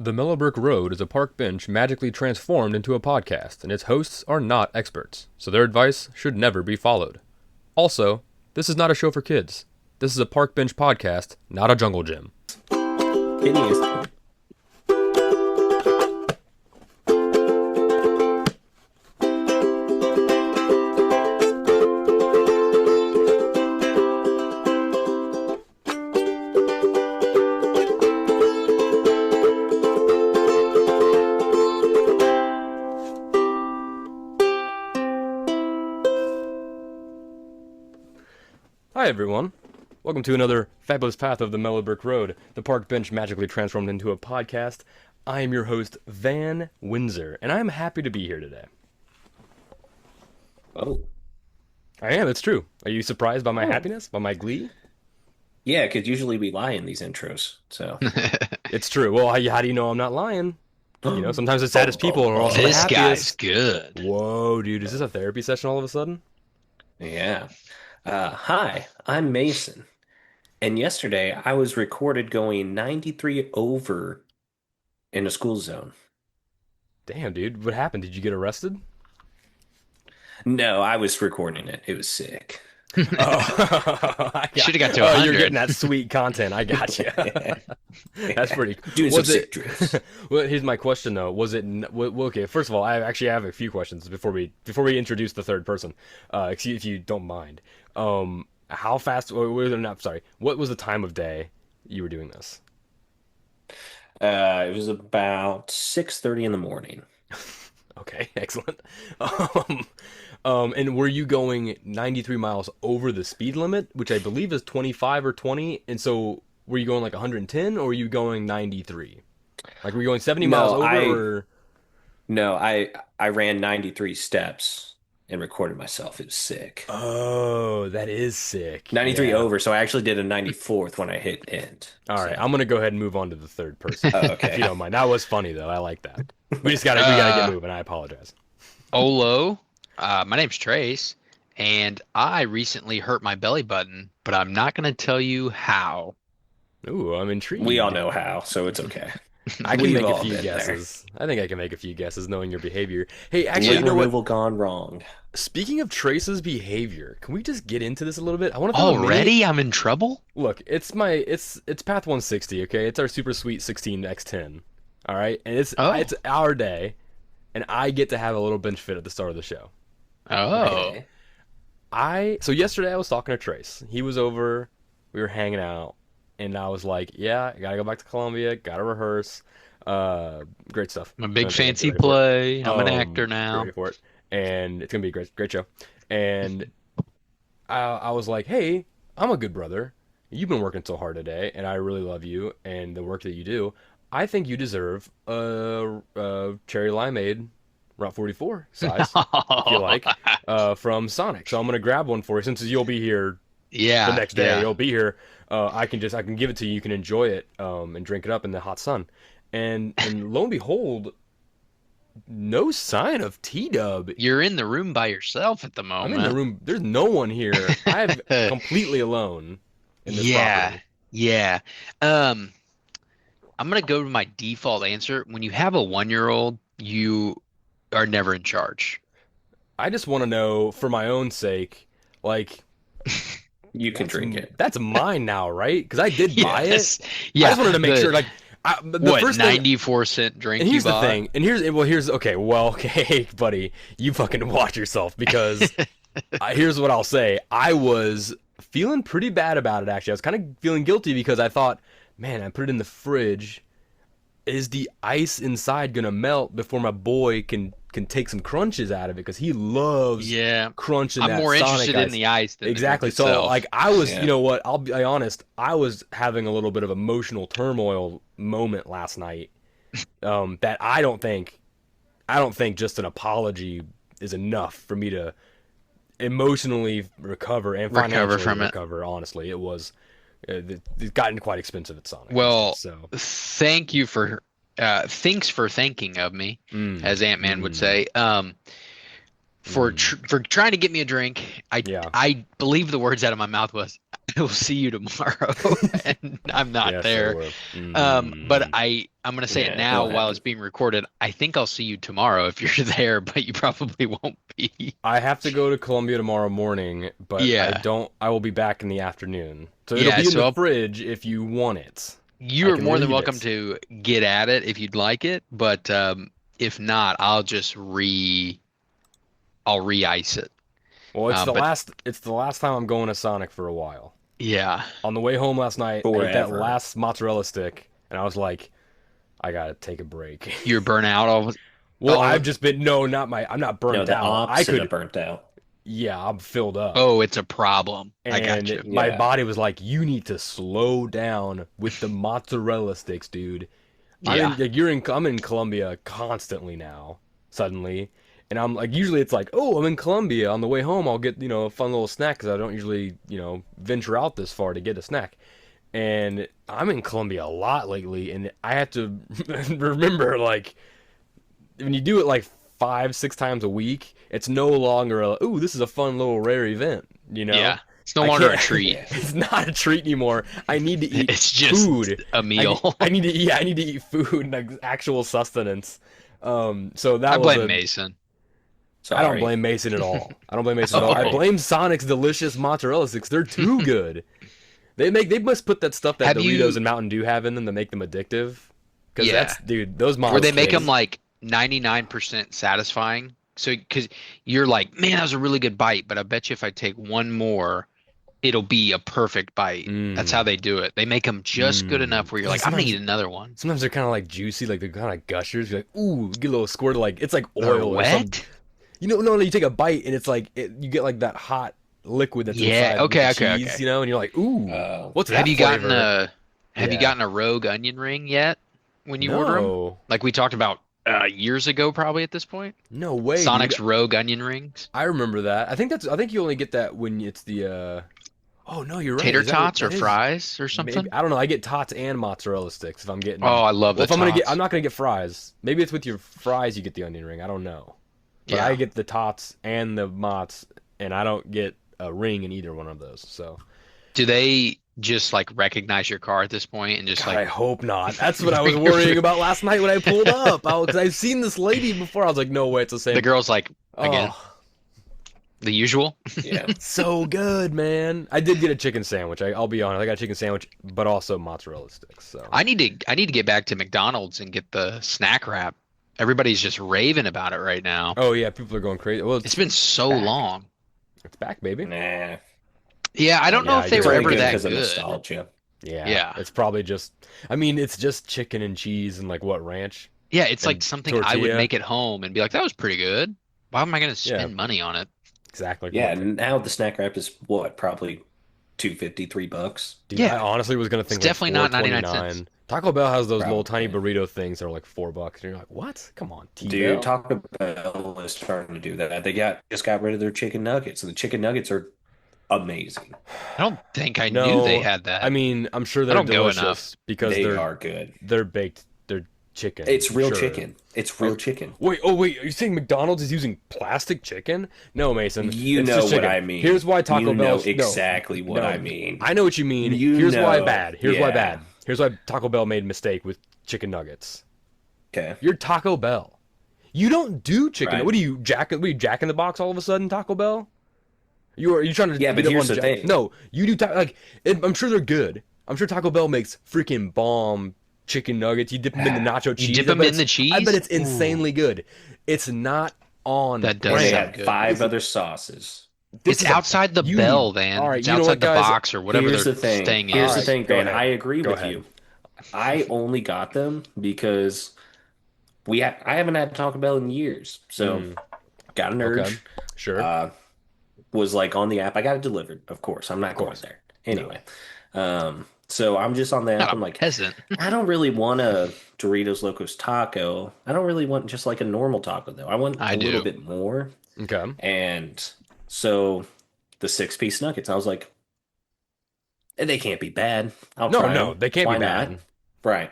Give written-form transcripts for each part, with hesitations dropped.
The Mellow Brick Road is a park bench magically transformed into a podcast, and its hosts are not experts, so their advice should never be followed. Also, this is not a show for kids. This is a park bench podcast, not a jungle gym. Phineas. Hi everyone. Welcome to another fabulous path of the Mellow Brick Road, the park bench magically transformed into a podcast. I am your host, Van Windsor, and I am happy to be here today. Oh. I am, it's true. Are you surprised by my happiness, by my glee? Yeah, because usually we lie in these intros. So. It's true. Well, how do you know I'm not lying? You know, sometimes the saddest people are also the This guy's happiest. good. Whoa, dude, is this a therapy session all of a sudden? Yeah. Hi, I'm Mason. And yesterday I was recorded going 93 over in a school zone. Damn, dude, what happened? Did you get arrested? No, I was recording it. It was sick. Oh, I Should have got to oh, 100. you're getting that sweet content. I got you. That's pretty cool. Doing some Was sick it? drifts. Well, here's my question though. Was it? Well, okay, first of all, I have a few questions before we introduce the third person. Excuse if you don't mind. How fast? Not sorry. What was the time of day you were doing this? It was about 6:30 in the morning. Okay, excellent. And were you going 93 miles over the speed limit, which I believe is 25 or 20? And so were you going like 110 or were you going 93? Like were you going 70 miles No, over or no, I ran 93 steps and recorded myself. It was sick. Oh, that is sick. 93 Yeah. over, so I actually did a 94th when I hit end. All right, So, I'm gonna go ahead and move on to the third person. oh, If you okay. don't mind. That was funny though. I like that. We gotta get moving. I apologize. Olo, my name's Trace, and I recently hurt my belly button, but I'm not going to tell you how. Ooh, I'm intrigued. We all know how, so it's okay. I can We've make a all few been there. guesses. I think I can make a few guesses knowing your behavior. Hey, actually, you Limb know what? removal gone wrong. Speaking of Trace's behavior, can we just get into this a little bit? I want to throw a mini- Already? I'm in trouble? Look, it's Path 160, okay? It's our super sweet 16x10. All right? And it's our day, and I get to have a little bench fit at the start of the show. Oh. Okay. So yesterday I was talking to Trace. He was over, we were hanging out, and I was like, "Yeah, I got to go back to Columbia, got to rehearse." Great stuff. I'm a big I'm fancy ready for it. play. I'm an actor now. Ready for it. And it's gonna be a great show. And I was like, "Hey, I'm a good brother. You've been working so hard today, and I really love you and the work that you do. I think you deserve a cherry limeade Route 44 size, if you like, from Sonic. So I'm gonna grab one for you since you'll be here Yeah. the next day. Yeah. You'll be here. I can give it to you. You can enjoy it and drink it up in the hot sun. And lo and behold, no sign of TDub. You're in the room by yourself at the I'm in the moment. room. There's no one here. I'm completely alone in this Yeah. property. Yeah. Um, I'm gonna go to my default answer. When you have a 1-year-old, you are never in charge. I just want to know, for my own sake, like You can drink it. that's mine now, right? Because I did buy it. Yes. I Yeah. just wanted to make the- sure, like, the What, first thing. 94-cent drink And you here's the bought? thing. And here's okay. Buddy, you fucking watch yourself because here's what I'll say. I was feeling pretty bad about it actually. I was kind of feeling guilty because I thought, man, I put it in the fridge. Is the ice inside gonna melt before my boy can take some crunches out of it? Because he loves Yeah. crunching I'm that more Sonic interested ice. in the ice than the Exactly. drink So itself. like I was, Yeah. you know what? I'll be honest. I was having a little bit of emotional turmoil moment last night. That I don't think just an apology is enough for me to emotionally recover and Recover financially from it. recover. Honestly, it was it's gotten quite expensive at Sonic. Well, so thank you for thanks for thinking of me, mm, as Ant-Man would mm, say. For trying to get me a drink. Yeah. I believe the words out of my mouth was, will see you tomorrow, and I'm not Yeah, sure there. will. But I'm gonna say it Yeah, now it'll while it's happen. being recorded. I think I'll see you tomorrow if you're there, but you probably won't be. I have to go to Columbia tomorrow morning, but I Yeah, don't. I will be back in the afternoon, so it'll yeah. be in So the I'll, fridge if you want it. I you're can more than leave welcome it. to get at it if you'd like it, but if not, I'll re-ice it. Well, But It's the last time I'm going to Sonic for a while. yeah, On the way home last night, I ate that Forever. last mozzarella stick, and I was like, I gotta take a break. you're burnt out Well, all I've of it. just been no, not my. I'm not No, burnt the out. I opposite could, of burnt out. yeah, I'm filled up. Oh, it's a problem. I got And you. my Yeah. body was like, "You need to slow down with the mozzarella sticks, dude." Yeah. I'm in Colombia constantly now, suddenly, and I'm like, usually it's like, "Oh, I'm in Colombia. On the way home, I'll get a fun little snack because I don't usually venture out this far to get a snack." And I'm in Colombia a lot lately, and I have to remember like when you do it like 5, 6 times a week, it's no longer a ooh, this is a fun little rare event, you know? Yeah. It's no I longer a can't treat. Yeah. it's not a treat anymore. I need to eat It's just food. a meal. I need to I need to eat food like actual sustenance. So I that was blame a Mason. I don't Sorry. blame Mason at all. I don't blame Mason at all. I Oh. blame Sonic's delicious mozzarella sticks. They're too good. They must put that stuff that Have Doritos you, and Mountain Dew have in them to make them addictive. Because yeah, that's dude, those where they mozzarella make them sticks. like 99% satisfying. So, because you're like, man, that was a really good bite, but I bet you if I take one more, it'll be a perfect bite. That's how Mmm. they do it. They make them just good Mmm. enough where you're Yeah, like, I'm gonna eat another one. sometimes they're kind of like juicy, like they're kind of like gushers. You're like, ooh, get a little squirt of like it's like They're oil or something. wet? No, you take a bite and it's like you get like that hot liquid that's Yeah. inside with the Okay. Okay. cheese, Okay. and you're like, ooh, Oh, what's Have that you gotten flavor? a Have you Yeah. gotten a rogue onion ring yet when you order them? No, Like we talked about years ago, probably at this point. no way, dude. Sonic's rogue onion rings, I remember that. I think you only get that when it's the. Oh no, you're right. tater Is that what tots or that is? fries or Maybe something. I don't know. I get tots and mozzarella sticks if I'm Oh, getting. I love Well, the if I'm gonna get, I'm tots. not gonna get fries. Maybe it's with your fries you get the onion ring. I don't know. But I Yeah. get the tots and the mozz, and I don't get a ring in either one of those. So, Do they just like recognize your car at this point and just God, I like hope not. That's what I was bring your worrying about last night when I pulled up. Because I've seen this lady before. I was like, no way, it's the the same. girl's like again, Oh, the usual? yeah. so good, man. I did get a chicken sandwich. I'll be honest. I got a chicken sandwich, but also mozzarella sticks. So, I need to get back to McDonald's and get the snack wrap. Everybody's just raving about it right now. oh yeah, people are going crazy. Well, It's been so Back. long. it's back, baby. Nah. Yeah, I don't know Yeah, if I they It's were hear only ever it. good that because of good. nostalgia. Yeah, Yeah. it's probably just. I mean, it's just chicken and cheese and like what ranch Yeah, it's like and something I would tortilla. make at home and be like, that was pretty good. Why am I going to Yeah, spend money on it? exactly. Yeah, and now the snack wrap is what, probably 250, $3. Dude, I Yeah, honestly was gonna it's think like definitely four not twenty 99 cents. nine. Taco Bell has those little tiny Probably. burrito things that are like $4, and you're like, what? Come on, Dude, T-Bell. Taco Bell is starting to do that. They just got rid of their chicken nuggets, and the chicken nuggets are amazing. I don't think I knew they No, had I that. mean, I'm sure I they're don't go enough. delicious because They are good. they're baked. They're chicken, It's real sure. chicken. It's real Oh, chicken. wait, oh wait, are you saying McDonald's is using plastic chicken? No, Mason, You it's know just what chicken. I mean. Here's why You Taco know Bell's no, exactly what I no. mean. I know what you mean. You Here's why know. bad. Here's why Yeah. bad. Here's why Taco Bell made a mistake with chicken nuggets. Okay. You're Taco Bell. You don't do chicken. Right. What are you Jack in the Box all of a sudden, Taco Bell? Are you trying to Yeah, beat but up on here's the Jack? thing. No, you do I'm sure they're good. I'm sure Taco Bell makes freaking bomb chicken nuggets. You dip them in the nacho You cheese. dip them in the I bet cheese? it's Ooh, insanely good. It's not on that does And they sound brand. have good. five Listen, other sauces. this It's is a outside the you need. bell, All man. right, It's you know what, outside the guys? box or whatever Here's their the thing. thing Here's All the is. right, thing, go Grant. I ahead. agree Go with ahead. you. I only got them because I haven't had Taco Bell in years. So Mm, got an okay, urge. sure, Uh, was like on the app. I got it delivered, of course. I'm of not going course. there. No. Anyway. So I'm just on the Not app. I'm a like, peasant. I don't really want a Doritos Locos taco. I don't really want just like a normal taco though. I want I a little do. bit more. Okay. And so the 6-piece nuggets, I was like, they can't be bad. I'll No, try no, them. they can't be Why not? bad. Right.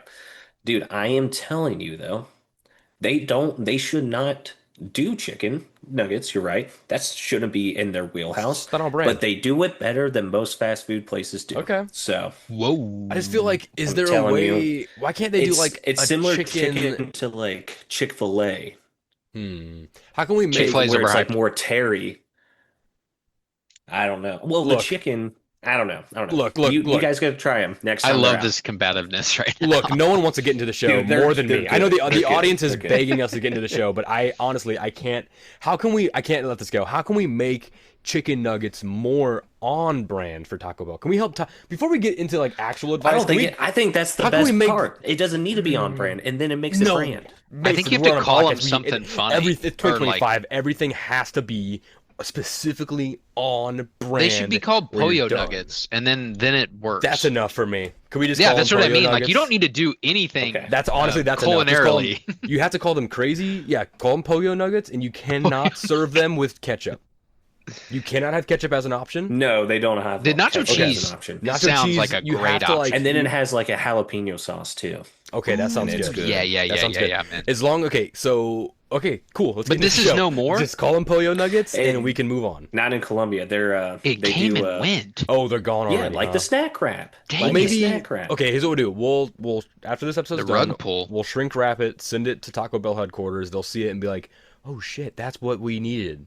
Dude, I am telling you though, they should not do chicken nuggets. You're right. That shouldn't be in their wheelhouse, It's not on but brand. they do it better than most fast food places do. Okay. So I just feel Whoa. like, is I'm there a telling you, way? Why can't they do like it's a similar chicken? chicken to like Chick-fil-A. Hmm. How can we Chick-fil-A make? is Where it's like overhyped. more terry. I don't know. Well, the Look, chicken, I don't know. I don't know. look, look, You look. guys got to try them next I time they're love out. this combativeness right Look, now. no one wants to get into the show Dude, more than they're me. I know good. the They're good. audience is They're good. begging us to get into the show, but I honestly I can't. How can we? I can't let this go. How can we make chicken nuggets more on brand for Taco Bell? Can we help? Before we get into like actual I advice, don't think it. I think that's the how can we best make? part. It doesn't need to be on brand, and then it makes it No, brand. I think you Mason, have we're to on a call them podcast. something funny. It's Or like 2025. Everything has to be specifically on they should be brand. called Or you're pollo done. nuggets, and then it That's works. enough for me. Can we just Yeah, call them that's what I pollo mean. Like you don't nuggets? need to do anything Okay. That's honestly that's enough. Just call them, culinarily. you have to call them crazy. Yeah, call them pollo nuggets, and you cannot serve them with ketchup. You cannot have ketchup as an option. No, they don't have The nacho ketchup as cheese an option. Nacho sounds cheese, like a you great have to like. option. And then it has like a jalapeno sauce too. Okay, that sounds it's good. good. Yeah, yeah, That yeah, sounds yeah, good. yeah, man. As long okay, so okay, cool. Let's But get into this the is show. no more? Just call them pollo nuggets, It- and we can move on. Not in Colombia. It They came do and went. Oh, they're gone yeah, already. like Huh? the snack wrap. Dang Well, it. Like the maybe. snack wrap. Okay, here's what we'll do. We'll after this episode's The done, rug pull. we'll shrink wrap it, send it to Taco Bell headquarters. They'll see it and be like, "Oh shit, that's what we needed.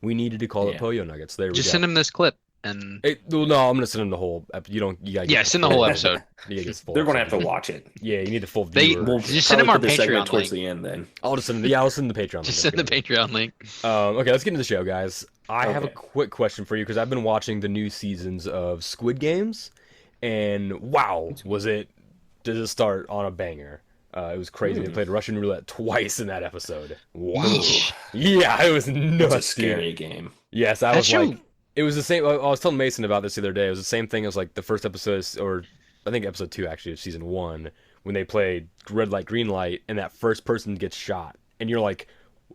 We needed to call it Yeah. pollo nuggets." There we Just go. send them this clip, and Well, no, I'm gonna send them the whole. You don't. You gotta get yeah, the send the whole full- episode. You gotta get the full. They're gonna have episode. to watch it. Yeah, you need the full They- viewer. We'll Just send them probably our put the segment Patreon towards link. the end then. I'll just send. Yeah, I'll send the Patreon. Just link. send the Patreon link. Okay, let's get into the show, guys. I have a Okay. quick question for you because I've been watching the new seasons of Squid Games, and wow, did it start on a banger? It was crazy. They played Russian roulette twice in that episode. Wow. Yeesh. Yeah, it was It's nuts, a dude. scary game. Yes, I That was show- like, it was the same. I was telling Mason about this the other day. It was the same thing as like the first episode, or I think episode 2 actually of season 1, when they played red light, green light, and that first person gets shot, and you're like,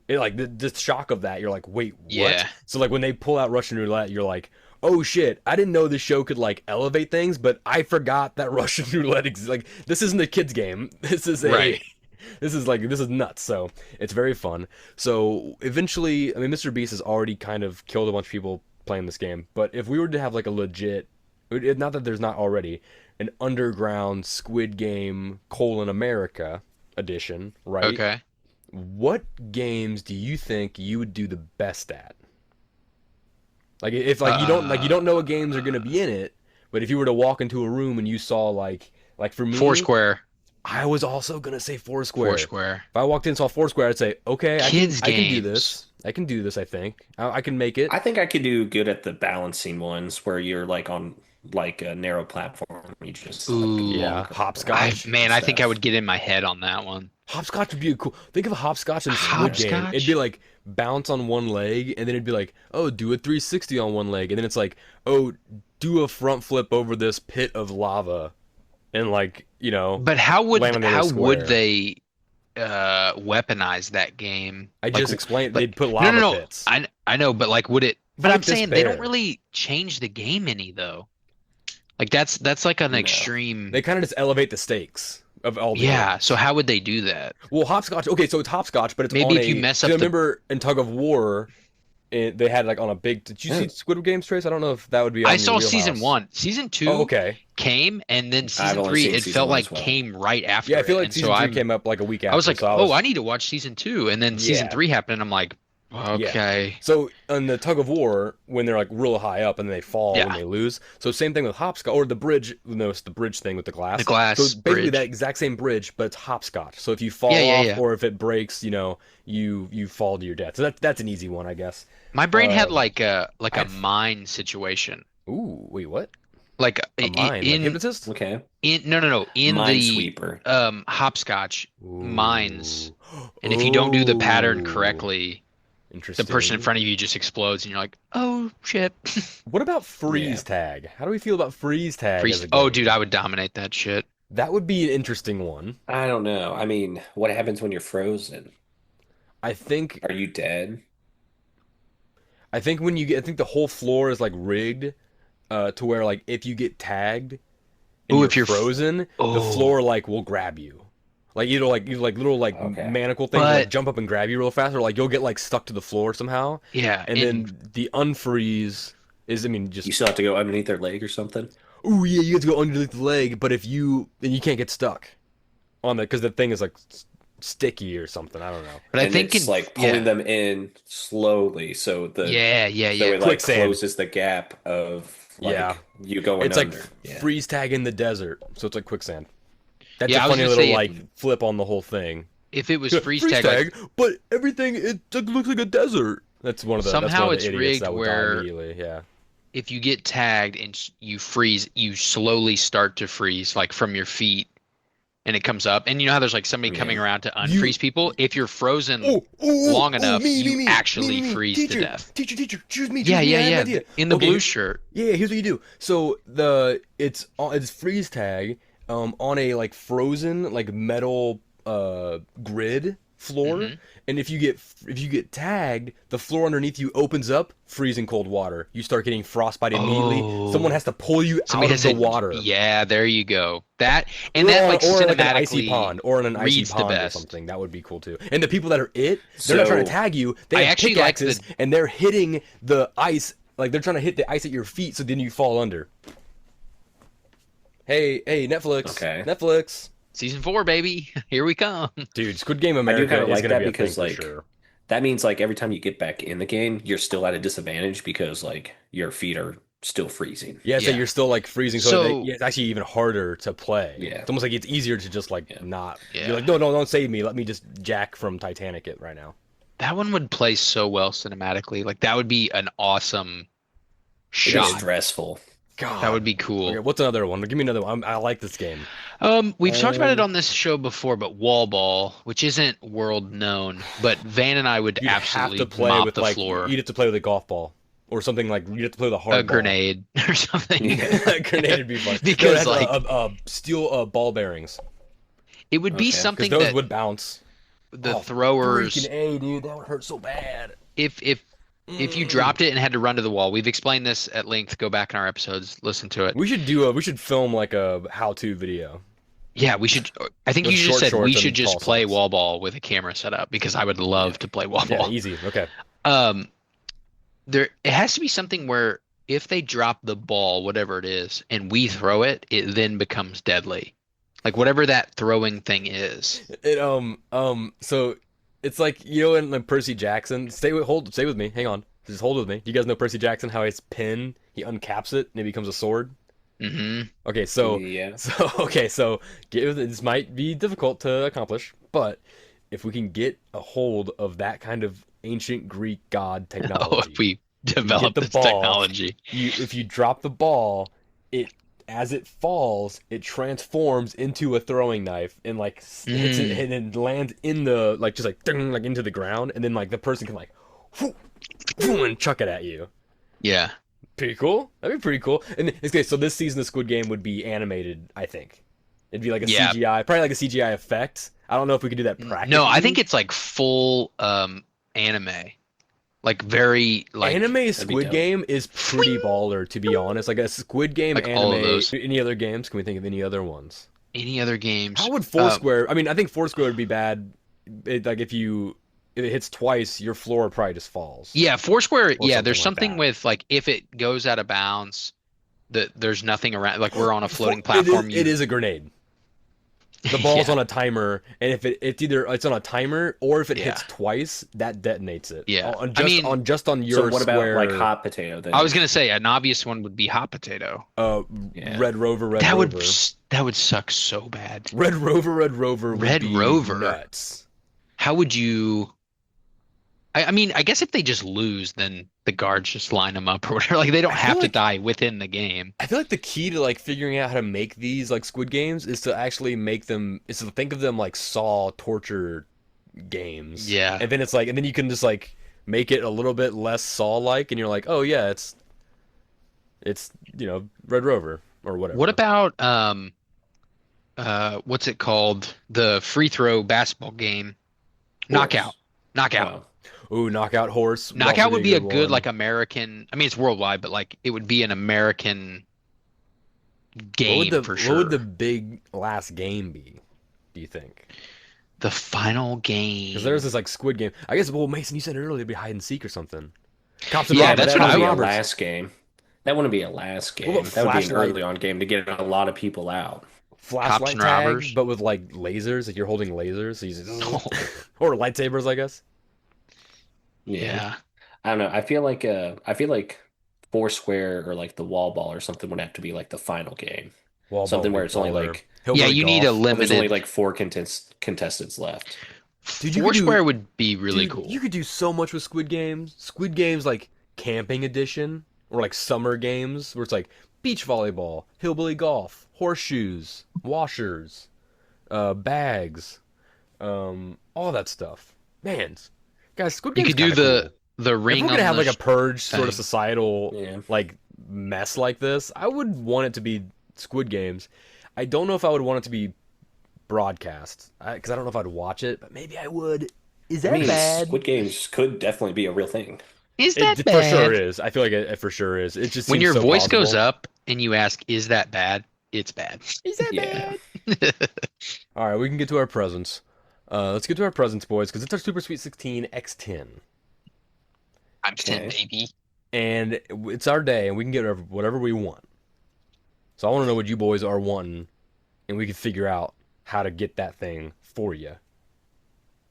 the shock of that, you're like, wait, what? Yeah. So like when they pull out Russian roulette, you're like, oh shit, I didn't know this show could like elevate things, but I forgot that Russian roulette like this isn't a kid's game. This is a Right. this is nuts. So it's very fun. So eventually, I mean, Mr. Beast has already kind of killed a bunch of people playing this game, but if we were to have like a legit, not that there's not already an underground Squid Game America edition, right? Okay. What games do you think you would do the best at? Like if like you don't know what games are gonna be in it, but if you were to walk into a room and you saw like for me, Foursquare. I was also gonna say Foursquare. Foursquare. If I walked in and saw Foursquare, I'd say, okay, Kids I can do games. this. I can do this. I think I can make it. I think I could do good at the balancing ones where you're like on like a narrow platform. You just like, Ooh. Yeah, walk hopscotch. Man, I think I stuff. would get in my head on that one. Hopscotch would be a cool. Think of a hopscotch in Squid Game. Hopscotch? It'd be like bounce on one leg, and then it'd be like, oh, do a 360 on one leg, and then it's like, oh, do a front flip over this pit of lava, and like But how would land on the other square. they weaponize that game? I Like, just explained. like- They'd put lava no. pits. I know, but like would it? But Fight I'm saying they despair. don't really change the game any though. Like that's like an No. extreme. They kind of just elevate the stakes of all. The Yeah. games. So how would they do that? Well, hopscotch. Okay, so it's hopscotch, but it's Maybe on if you mess so up the- remember in Tug of War, they had like on a big. Did you see Yeah. Squid Games, Trace? I don't know if that would be. On I your saw season wheelhouse. 1. Season 2 Oh, okay. came, and then season only 3 seen it season felt 1 like as well. came right after. Yeah, I feel it. like And season so 3 I'm came up like a week after. I was like, so oh, I need to watch season 2, and then season Yeah. 3 happened, and I'm like, okay. So on the Tug of War, when they're like real high up and they fall when Yeah. they lose. So same thing with hopscotch or the bridge. No, it's the bridge thing with the glass. The glass So it's basically bridge. that exact same bridge, but it's hopscotch. So if you fall Yeah, off yeah. or if it breaks, you fall to your death. So that's an easy one, I guess. My brain had Um, like a I've- mine situation. Ooh, wait, what? Like A mine, like in hypnotist? Okay. no in the Minesweeper. hopscotch mines. Ooh. And if you don't do the pattern Ooh. correctly, the Interesting. person in front of you just explodes, and you're like, oh shit. What about freeze tag? How do we feel about freeze tag? as a Oh game? dude, I would dominate that shit. That would be an interesting one. I don't know. I mean, what happens when you're frozen? I think Are you dead? I think I think the whole floor is like rigged to where like if you get tagged and Ooh, you're if you're frozen, the Oh. floor like will grab you. Like either like little like Okay. manacle things like But jump up and grab you real fast, or like you'll get like stuck to the floor somehow. yeah, And and then the unfreeze is, I mean, just You still have to go underneath their leg or something? oh yeah, you have to go underneath the leg, but if you then you can't get stuck on the because the thing is like sticky or something. I don't know. but I And think it's in like pulling yeah, them in slowly so it like Quicksand. closes the gap of Yeah, like you going it's like under. Yeah. freeze tag in the desert, so it's like quicksand. That's a yeah. I was funny gonna little say like flip on the whole thing. if it was freeze Freeze tag, like tag, but everything it looks like a desert. That's one somehow of the it's idiots rigged that would die where immediately. Yeah. if you get tagged and you freeze, you slowly start to freeze, like from your feet, and it comes up. And you know how there's like somebody coming Yeah. around to You unfreeze people? If you're frozen oh oh oh long oh enough, me me you me me me actually me freeze to teacher death. teacher choose me Yeah, yeah, I have an yeah. idea. In the Okay, blue shirt. yeah, here's what you do. So it's freeze tag on a like frozen like metal grid floor, Hmm. and if you get tagged, the floor underneath you opens up, freezing cold water. You start getting frostbite immediately. Someone Oh, has to pull you somebody out has of the to, water. yeah, there you go. That, and that like Or like an icy cinematically pond, or in an icy reads the pond or best. something. That would be cool too. And the people that are they're not trying to So tag you. They I have actually like pickaxes the and they're hitting the ice. Like they're trying to hit the ice at your feet, so then you fall under. Hey, okay. Netflix, season 4, baby. Here we come. dude. Squid Game I do kind America of is like gonna that be a thing because for like sure. that means like every time you get back in the game, you're still at a disadvantage because like your feet are still freezing. Yeah, so Yeah. you're still like freezing, so So, yeah, it's actually even harder to play. Yeah. It's almost like it's easier to just like Yeah. not. You're yeah. like, no, don't save me. Let me just Jack from Titanic it right now. That one would play so well cinematically. Like that would be an awesome It'd be shot. stressful. That would God. be Okay, cool. what's another one? Give me another one. I like this game. We've talked about it Um, on this show before, but wall ball, which isn't world known, but Van and I would You'd have to absolutely play mop with the like floor. you'd have to play with a golf ball or something like you'd have to play with a A hard ball. grenade or something. Yeah. A grenade would be fun. No, it Because has like steel ball bearings it would be Okay. because something those that would bounce. the Oh, freaking throwers, A, dude, that would hurt so bad. if you Mm. dropped it and had to run to the wall, we've explained this at length. Go back in our episodes, listen to it. We should film like a how-to video Yeah, we should. I think with you just short said we shorts should and tall just play socks. wall ball with a camera set up because I would Yeah. love to play wall Yeah, ball. easy. Okay. Um, there it has to be something where if they drop the ball, whatever it is, and we throw it, it then becomes deadly. Like whatever that throwing thing is. So it's like in like Percy Jackson. Stay with me. Hang on. Just hold with me. Do you guys know Percy Jackson? How his pin he uncaps it and it becomes a sword. Hmm. Okay, so Yeah. so okay, so this might be difficult to accomplish, but if we can get a hold of that kind of ancient Greek god Oh, if technology, we you get develop the this ball. technology. If you drop the ball, it as it falls, it transforms into a throwing knife and like hits it Mm, and then lands in the like just like ding, like into the ground, and then like the person can like whoo, whoo, and chuck it at you. yeah. Pretty cool. That'd be pretty cool. And okay, so this season of Squid Game would be animated, I think. It'd be like a Yeah. CGI, probably like a CGI effect. I don't know if we could do that No, I think practically. it's like full anime. Like very like Anime That'd be Squid dope. Game is pretty baller, to be honest. Like a Squid Game like all of anime. those. Any other games? Can we think of any other ones? Any other How games? would Foursquare? I mean, I think Foursquare would be bad. Like if it hits twice, your floor probably just falls Yeah, Foursquare, or yeah, something there's like something that. with like if it goes out of bounds, that there's nothing around like we're on a floating It platform, it you is a grenade. The ball's yeah, on a timer, and if it's either it's on a timer or if it hits yeah, twice, that detonates it. yeah. On I just mean, on So your what about like square. hot potato I then? was gonna say an obvious one would be hot potato. Uh, Yeah. Red That would Rover, that would suck so bad. Red Rover would Red be Rover. nuts. How would you? I mean, I guess if they just lose, then the guards just line them up or whatever. Like they don't I feel have to like die within the game. I feel like the key to like figuring out how to make these like Squid Games is to actually make them is to think of them like Saw torture games. Yeah. And then it's like and then you can just like make it a little bit less Saw-like and you're like, "Oh yeah, it's Red Rover or What whatever." about what's it called? The free throw basketball game. Knockout. Horse. Knockout. Oh, Ooh, Knockout Horse would also Knockout would be a good good one. like American. I mean, it's worldwide, but like it would be an American game for What would the sure. big last game be? do you think? The final Because there's game. this like Squid Game. I guess, well, Mason, you said earlier it'd be hide and seek or something. Cops and Yeah, Yeah, robbers, but that's that what cops wouldn't I and be a would. robbers. last game. That wouldn't be a last What about game. That would be an flashlight, early on game to get a lot of people out. Cops flashlight and tag, robbers. but with like lasers? Like you're holding lasers, so you just, or lightsabers, I guess. Yeah. Yeah. I don't know. I feel like Foursquare or like the wall ball or something would have to be like the final game. Wall ball Something would be where it's only baller. like Yeah, Hillbilly you need a golf. there's only limited. like four contestants left. Dude, you could do Foursquare would be really Dude, you cool. could do so much with Squid Games. Squid Games like camping edition or like summer games where it's like beach volleyball, hillbilly golf, horseshoes, washers, bags, all that stuff. Man, guys, Squid You Game's could do kind of cool. the If we're ring gonna on have the like a purge sort of thing. societal Yeah. like mess like this, I would want it to be Squid Games. I don't know if I would want it to be broadcast because I don't know if I'd watch it, but maybe I would. Is I that mean, bad? Squid Games could definitely be a real thing. Is that It for sure bad? is. I feel like it for sure is. It just When seems your so voice goes plausible. up and you ask, "Is that bad?" It's bad. Is that Yeah. bad? All right, we can get to our presents. Let's get to our presents, boys, because it's our Super Sweet 16 X10, Times 10, Okay. baby. and it's our day, and we can get whatever we want. So I want to know what you boys are wanting, and we can figure out how to get that thing for you.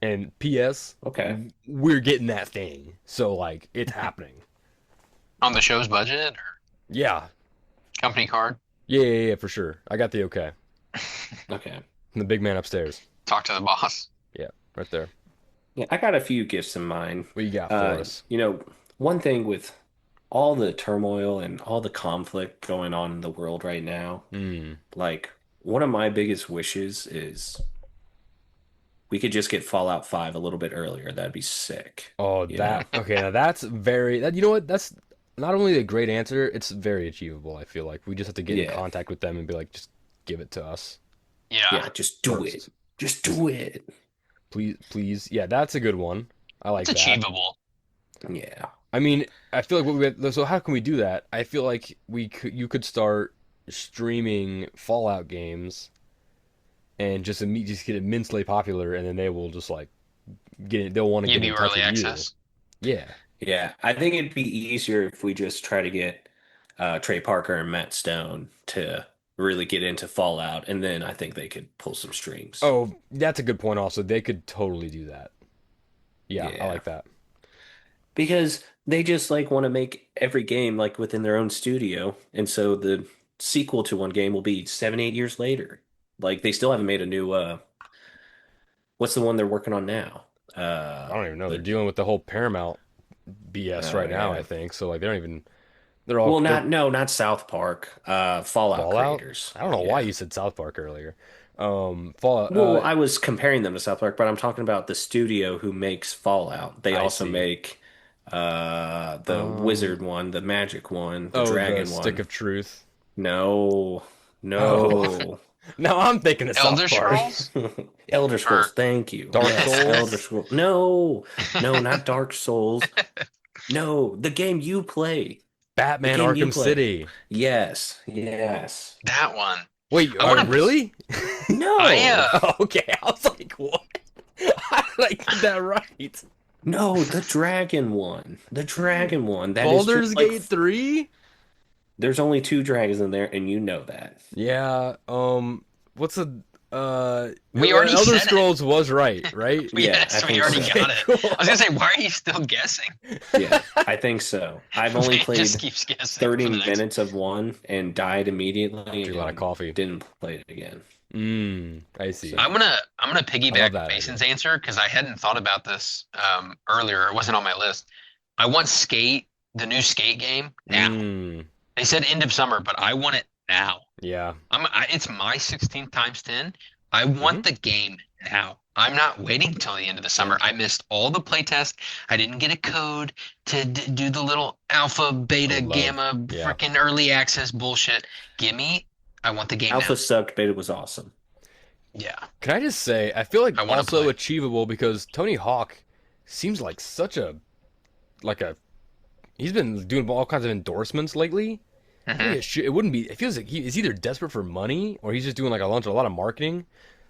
And P.S. Okay. We're getting that thing, so like it's happening. On the show's budget or Yeah, company card? yeah, for sure. I got the okay. Okay. From the big man upstairs. Talk to the boss. Yeah, right there. Yeah, I got a few gifts in mind. What you got for us? One thing with all the turmoil and all the conflict going on in the world right now, Hmm. like one of my biggest wishes is we could just get Fallout 5 a little bit earlier. That'd be sick. Oh, You know? that okay. Now that's very that. You know what? That's not only a great answer. It's very achievable. I feel like we just have to get in Yeah. contact with them and be like, just give it to us Yeah. Yeah, just do it. first, Just do it. please, please. Yeah, that's a good one. I like It's that. achievable. Yeah. I mean, I feel like so how can we do that? I feel like you could start streaming Fallout games and just get immensely popular, and then they will just like they'll want to Give get in you touch early with you. access. Yeah. Yeah. I think it'd be easier if we just try to get Trey Parker and Matt Stone to really get into Fallout, and then I think they could pull some strings. Oh, that's a good point. Also, they could totally do that. Yeah, I Yeah. like that. Because they just like want to make every game like within their own studio, and so the sequel to one game will be 7, 8 years later. Like they still haven't made a new what's the one they're working on now? I don't even know. They're The dealing with the whole Paramount BS oh right now, I yeah. think. So like they don't even they're all Well, they're not South Park. Fallout Fallout. creators. I don't know why Yeah. you said South Park earlier. Fallout. Well, I was comparing them to South Park, but I'm talking about the studio who makes Fallout. They I also see. make the Um. wizard one, the magic one, the Oh, the dragon Stick one. of Truth. No, Oh, no. no, I'm thinking of South Elder Park. Scrolls? Elder Scrolls, Or thank you. Dark Yes, Elder Souls. Scrolls. No, no, not Dark Souls. No, the game you play. The Batman game you Arkham play. City. Yes, yes. that one. Wait, I want to. really? I No, Okay, I was like, what? How did I get that right? no, the dragon one. The dragon one. That is Baldur's just like Gate 3? there's only two dragons in there, and you know that. Yeah, what's a We already Elder said it. Scrolls was right? Yeah, Yes, I we think already so. got it. Cool. I was gonna say, why are you still guessing? Yeah, I think so. I've only Man played just keeps guessing 30 for the next. minutes of one and died immediately Drink a lot of and coffee. didn't play it again. I see. So, I'm gonna I love piggyback that Mason's idea. answer because I hadn't thought about this earlier. It wasn't on my list. I want Skate, the new Skate game now. They said end of summer, but I want it now. Yeah. It's my 16 times 10. I want the game now. I'm not waiting till the end of the summer. I missed all the playtest. I didn't get a code to do the little alpha, beta, gamma, Yeah. freaking early access bullshit. I want the game now. Alpha sucked, beta was awesome. Yeah. Can I just say, I feel like I wanna also play. achievable because Tony Hawk seems like such a like a he's been doing all kinds of endorsements lately. I feel Mhm. like it wouldn't be. It feels like he's either desperate for money or he's just doing like a lot of marketing.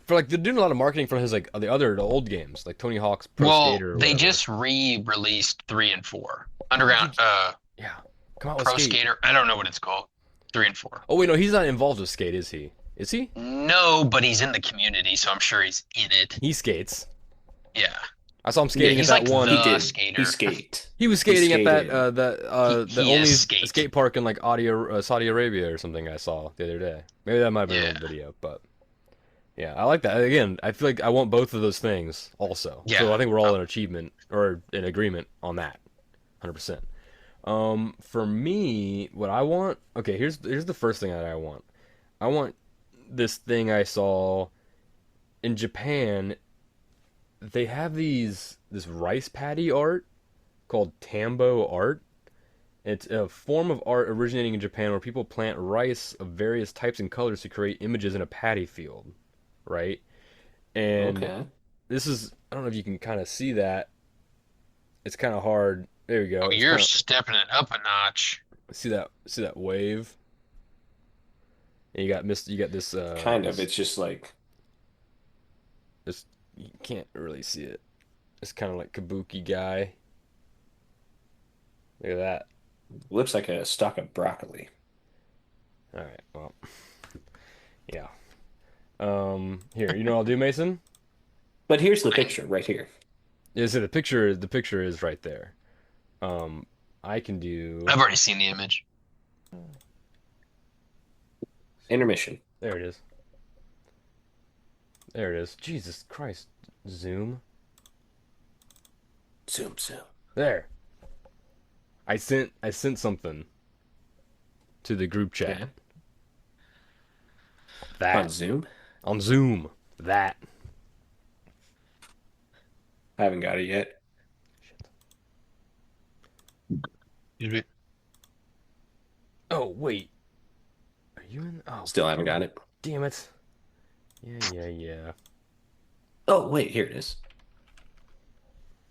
for like they're doing a lot of marketing for his like the old games like Tony Hawk's Pro Well, Skater or they whatever. just re-released 3 and 4. Why would Underground you? Yeah, come out with Pro Skate. Skater. I don't know what it's called. 3 and 4. Oh wait, no, he's not involved with Skate, is he? Is he? No, but he's in the community, so I'm sure he's in it. He skates. Yeah. I saw him Yeah, skating at he's that like He one. the did. He skater. skate. He was He skating at that skated. the He only is skate. skate park in like Saudi Arabia or something I saw the other day. Maybe that might have been an Yeah. old video, but yeah, I like that. Again, I feel like I want both of those things also. So I Yeah. think we're all in achievement or in agreement on that, 100%. For me, what I want. Okay, here's the first thing that I want. I want this thing I saw in Japan. They have this rice paddy art called Tambo art. It's a form of art originating in Japan where people plant rice of various types and colors to create images in a paddy field, right? And Okay. this is, I don't know if you can kind of see that. It's kind of hard. There you go. Oh, It's you're kind of stepping it up a notch. see that wave. And you got this Kind of. It's just like this you can't really see it. It's kind of like kabuki guy. Look at that. looks like a stalk of broccoli. All right. Well, yeah. Here, you know what I'll do, Mason? But here's the I, picture right here. Is it the picture is right there. Um, I can do. I've already seen the image. Intermission. There it is. There it is. Jesus Christ. Zoom. Zoom, zoom. There. I sent something to the group chat. Okay. On That Zoom? on Zoom. That. I haven't got it yet. Excuse Oh wait. Are you in? Oh, Still haven't got it. damn it. Yeah. Oh, wait, here it is.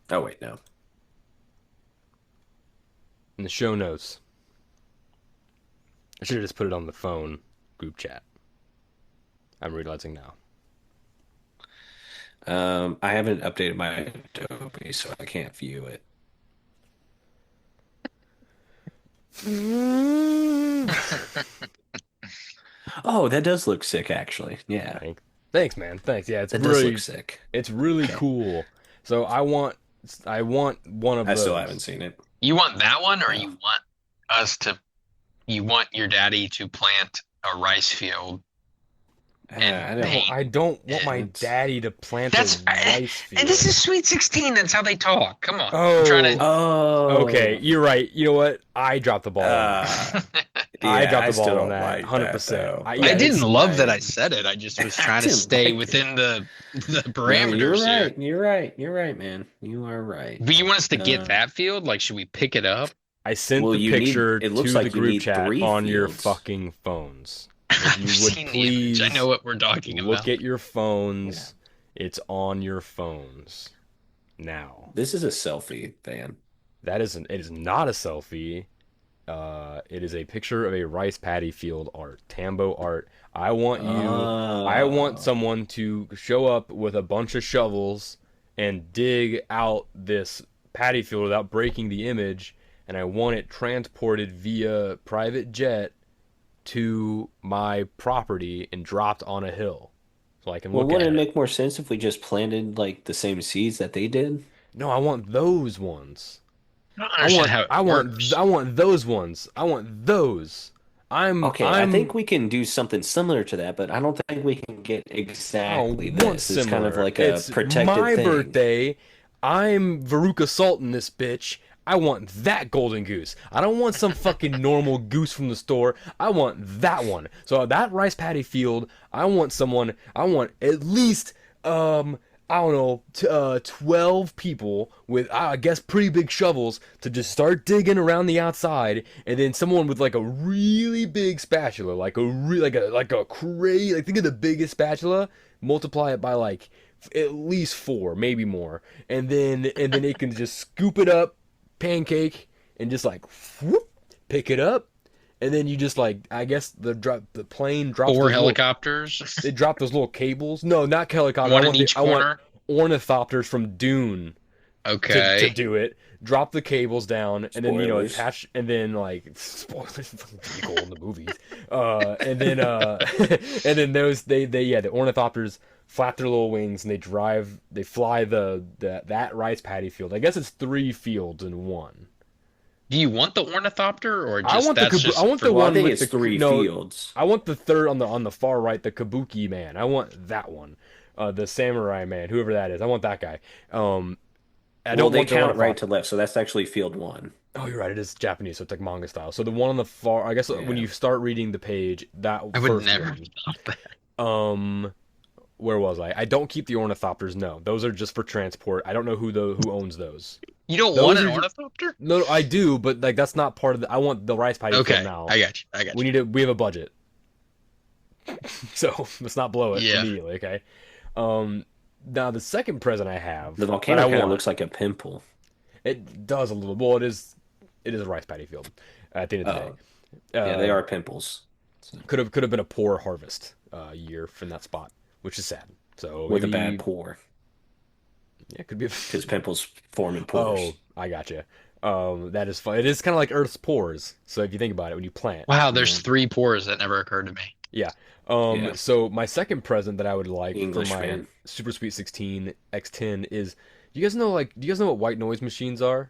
Oh, wait, no. In the show notes. I should have just put it on the phone group chat. I'm realizing now. I haven't updated my Adobe, so I can't view it. Oh, that does look sick, actually. Yeah, Thanks, man. Thanks. Yeah, that does look sick. it's really Okay. cool. So I want one of I still haven't those. seen it. You want that one, or No. us to, you want your daddy to plant a rice field and I No, don't. paint? I don't want my It's, daddy to plant a That's rice and this field. is Sweet 16. That's how they talk. Come on. I'm trying Oh, okay. oh, You're right. You know what? I dropped the ball on that. uh, to. I yeah, dropped I the still ball on don't that. like that 100%. though. I, I yeah, Like, didn't it's love that I, I said it. I just was I trying to didn't stay like it. within the No, you're parameters here. right. You're right. You're right, man. You are right. But you want us to get Uh, that field? Like, should we pick it up? I sent well, the you need. picture It looks to the like you group need chat three on your fields. fucking phones. If I've you would seen the image. I know please what we're talking look about. at your Yeah, phones. It's on your phones now. this is a selfie, Van. It is not a selfie. It is a picture of a rice paddy field art, Tambo art. I want Oh, someone to show up with a bunch of shovels and dig out this paddy field without breaking the image, and I want it transported via private jet to my property and dropped on a hill so I can well, look wouldn't at it it. make more sense if we just planted like the same seeds that they did? No, I want those ones. I don't I understand want how it I want works. I want those ones. I want those. I'm Okay, I think I'm we can do something similar to that, but I don't think we can get I exactly don't want this. It's kind of similar. like a It's protected my thing. birthday. I'm Veruca Salt in this bitch. I want that golden goose. I don't want some fucking normal goose from the store. I want that one. So that rice paddy field, I want at least I don't know, 12 people with, I guess, pretty big shovels to just start digging around the outside, and then someone with like a really big spatula, like a crazy, like think of the biggest spatula, multiply it by like at least four, maybe more, and then it can just scoop it up, pancake, and just like whoop, pick it up, and then you just like I guess the plane drops Four those little helicopters, they drop those little cables. No, not helicopter. one in each I want corner. ornithopters from Dune to Okay. do it. Drop the cables down and then Spoilers. attach and then like spoilers illegal in the movies. And then and then those they yeah the ornithopters flap their little wings and they fly that rice paddy field. I guess it's three fields in one. Do you want the ornithopter or I just want the that's I just want for the Well, I one think with it's the three no fields. I want the third on the far right, the Kabuki man. I want that one. The samurai man, whoever that is. I want that guy. I Well, don't they want the count right ornithopter. to left, so that's actually field one. Oh, you're right. It is Japanese, so it's like manga style. So the one on the far, I guess when Yeah. you start reading the page, that I would first never one. stop that. Um, where was I? I don't keep the ornithopters. No, those are just for transport. I don't know who owns those. You don't want Those an are ornithopter? no, I do, but like that's not part of the. I want the rice paddy field Okay, now. I got you. I got you. We have a budget, so let's not blow it Yeah. immediately. Okay. Um, now the second present I have The that I volcano kind of want, looks like a pimple. it does a little. Well, it is a rice paddy field at the end of the Oh, day. yeah, they are pimples. So, Could have been a poor harvest year from that spot, which is sad. So with a bad maybe pore, yeah, it could be. because pimples form in Oh, pores. I gotcha. That is fun. It is kind of like Earth's pores. So if you think about it, when you plant, Wow, there's Yeah. three pores that never occurred to me. yeah. Yeah, So my second present that I would like for English my fan. Super Sweet 16 X10 is, do you guys know what white noise machines are?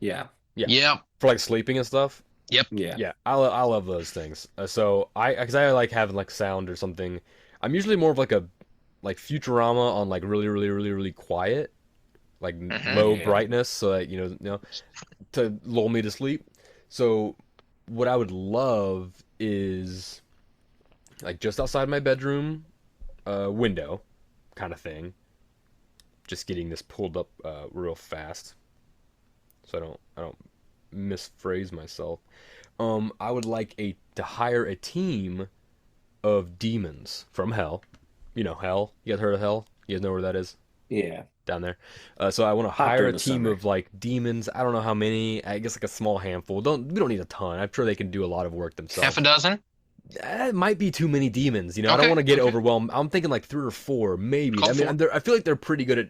Yeah, Yeah, Yep. for like sleeping and stuff. Yep. yeah. Yeah, I love those things. So because I like having like sound or something. I'm usually more of like a like Futurama on like really really really really quiet, like Hmm. low Yeah. brightness, so that to lull me to sleep. So what I would love is like just outside my bedroom window kind of thing. Just getting this pulled up real fast, so I don't misphrase myself. I would like a to hire a team of demons from hell. You know hell. You guys heard of hell? You guys know where that is? Yeah. Down there. So I want to Hot hire a during the team summer. of like demons. I don't know how many. I guess like a small handful. We don't need a ton. I'm sure they can do a lot of work Half a themselves. dozen? It might be too many demons. I don't Okay. want to get Okay. overwhelmed. I'm thinking like three or four, maybe. Call I mean, for it. I feel like they're pretty good at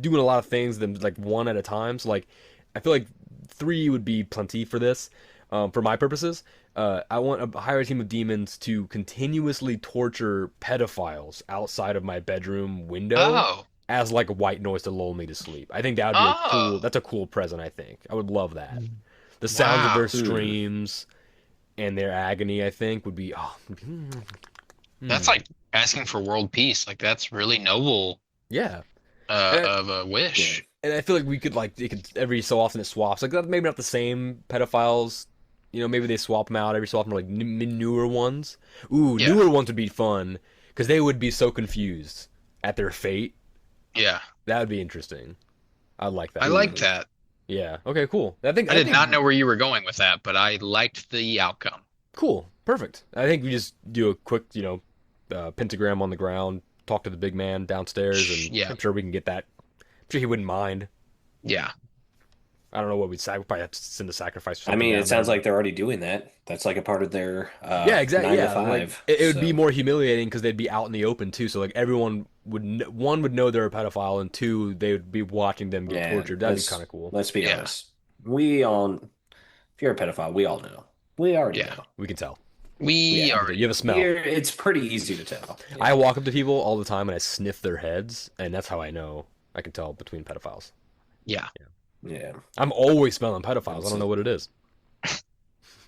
doing a lot of things than like one at a time. So like, I feel like three would be plenty for this, for my purposes. I want to hire a team of demons to continuously torture pedophiles outside of my bedroom window Oh. as like a white noise to lull me to sleep. I think that would be Oh. that's a cool present, I think. I would love that. The sounds of Wow. their Hmm. screams and their agony, I think, would be That's like asking for world peace. Like that's really noble yeah. And of a Yeah. wish. I feel like we could like it could every so often it swaps like maybe not the same pedophiles. Maybe they swap them out every so often, like newer ones. Ooh, Yeah. newer ones would be fun because they would be so confused at their fate. Yeah. That would be interesting. I'd like I that. like Hmm. that. Yeah. Okay. Cool. I I did not think know where you were going with that, but I liked the outcome. cool. Perfect. I think we just do a quick, pentagram on the ground, talk to the big man downstairs, and Yeah. I'm sure we can get that. I'm sure he wouldn't mind. Yeah. I don't know what we'd probably have to send a sacrifice or I something mean, it down there, sounds but like they're already doing that. That's like a part of their yeah, exactly. nine to Yeah, like five. it would be So more humiliating because they'd be out in the open too. So like everyone one would know they're a pedophile, and two, they would be watching them get yeah, tortured. That'd be kind of cool. let's be Yeah. honest. We all, if you're a pedophile, we all know. We already Yeah. know. We can tell. We Yeah. are. You have a smell. It's pretty easy to tell. I Yeah. walk up to people all the time and I sniff their heads, and that's how I know I can tell between pedophiles. Yeah. Yeah. I'm always smelling pedophiles. I That's don't know what it is.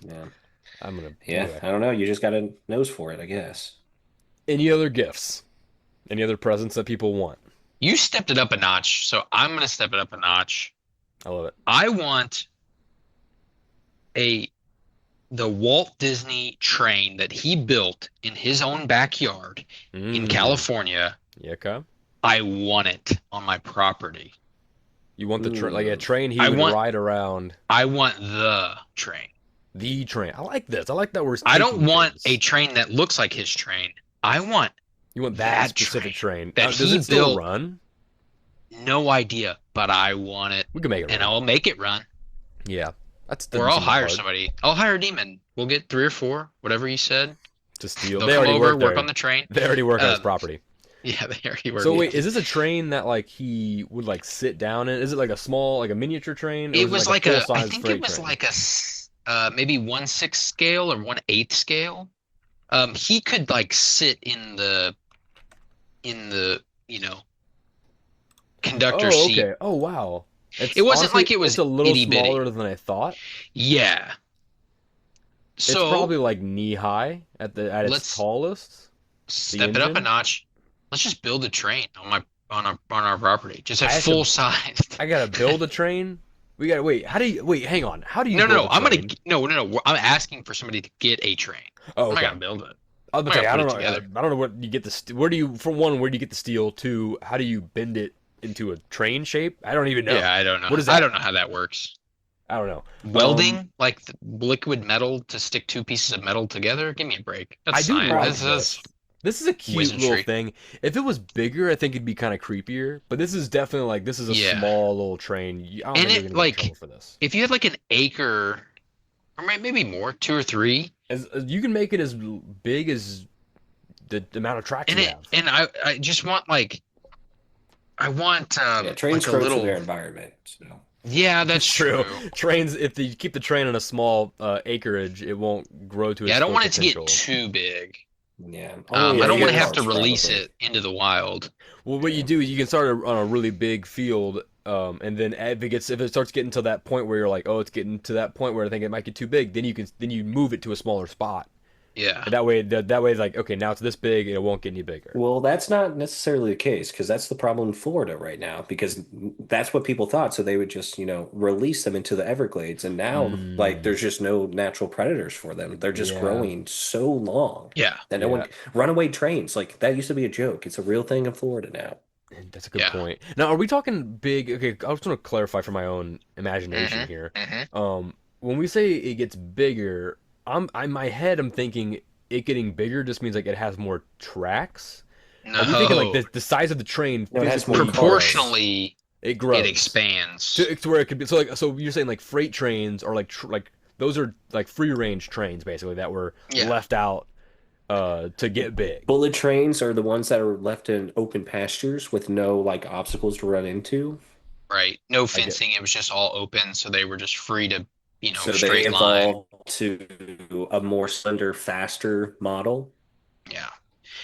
Yeah. I'm gonna Yeah. anyway. I don't know. You just got a nose for it, I guess. Any other gifts? Any other presents that people want? You stepped it up a notch, so I'm gonna step it up a notch. I love it. I want a the Walt Disney train that he built in his own backyard in Mm. California. Yeah, okay. I want it on my property. You want the train, like a Mm. train he I would want ride around I want the train. the train. I like this. I like that we're I don't taking want things. a train that looks like his train. I want You want that that specific train. that Does he it still built. run? No idea, but I want it, We can make it and run. I'll make it run. Yeah. That Or doesn't I'll seem that hire hard somebody. I'll hire a demon. We'll get 3 or 4, whatever you said. to steal. They'll They come already over, work work there. on the train. They already work on his Um, property. yeah, they already work. So Yeah. wait, is this a train that like he would like sit down in? Is it like a small, like a miniature train, or It is it was like a like full I size think it freight was train? like maybe 1/6 scale or 1/8 scale. He could like sit in the, you know, conductor Oh, seat. okay. Oh, wow. It It's wasn't honestly like it it's was a little itty bitty. smaller than I thought. Yeah. It's So probably like knee high at its let's tallest. The step it up a engine. notch. Let's just build a train on our property. Just have I have to. full sized. I gotta build a train. We gotta wait. How do you wait? Hang on. How do you No, no, build no. a train? No. I'm asking for somebody to get a train. Oh, I'm not okay. gonna build it. I was I'm about to not say gonna I put don't it know. together. I don't know what you get where do you from one where do you get the steel to how do you bend it into a train shape? I don't even know. Yeah, I don't know. What is I that? don't know how that works. I don't know. Welding, like liquid metal to stick 2 pieces of metal together? Give me a break. That's I do science. like That's this. This is a cute little wizardry. thing. If it was bigger, I think it'd be kind of creepier. But this is definitely like this is a Yeah. small little train. I don't And think you're it gonna get in trouble like for this. if you had like an acre or maybe more, 2 or 3, As you can make it as big as the amount of tracks and you it have. and I just want I want Yeah, trains like a grow to their little. environment. So Yeah, that's It's true. true. Trains, if you keep the train on a small acreage, it won't grow to Yeah, I its don't full want it to get potential. too big. yeah, only I a Yeah, don't you want few to have gotta. to parts release probably. it into the wild. Well, what you Yeah. do is you can start on a really big field, and then if it starts getting to that point where you're like, oh, it's getting to that point where I think it might get too big, then you move it to a smaller spot, Yeah. and that way it's like, okay, now it's this big, and it won't get any bigger. Well, that's not necessarily the case because that's the problem in Florida right now because that's what people thought. So they would just, release them into the Everglades. And now, like, Mm, there's just no natural predators for them. They're just yeah, growing so long Yeah. that no one, yeah, runaway trains, like, that used to be a joke. It's a real thing in Florida now. that's a good Yeah. point. Now, are we talking big? Okay, I just want to clarify for my own imagination hmm here. hmm When we say it gets bigger, in my head, I'm thinking it getting bigger just means like it has more tracks. Are we thinking like No. the size of the train No, it has more physically cars. grows? Proportionally, It it grows expands. to where it could be. So you're saying like freight trains are like those are like free range trains basically that were Yeah. left out to get big. Bullet trains are the ones that are left in open pastures with no, like, obstacles to run into. Right. No I get. fencing. It was just all open, so they were just free to, So they straight line. evolved to a more slender, faster model. Yeah.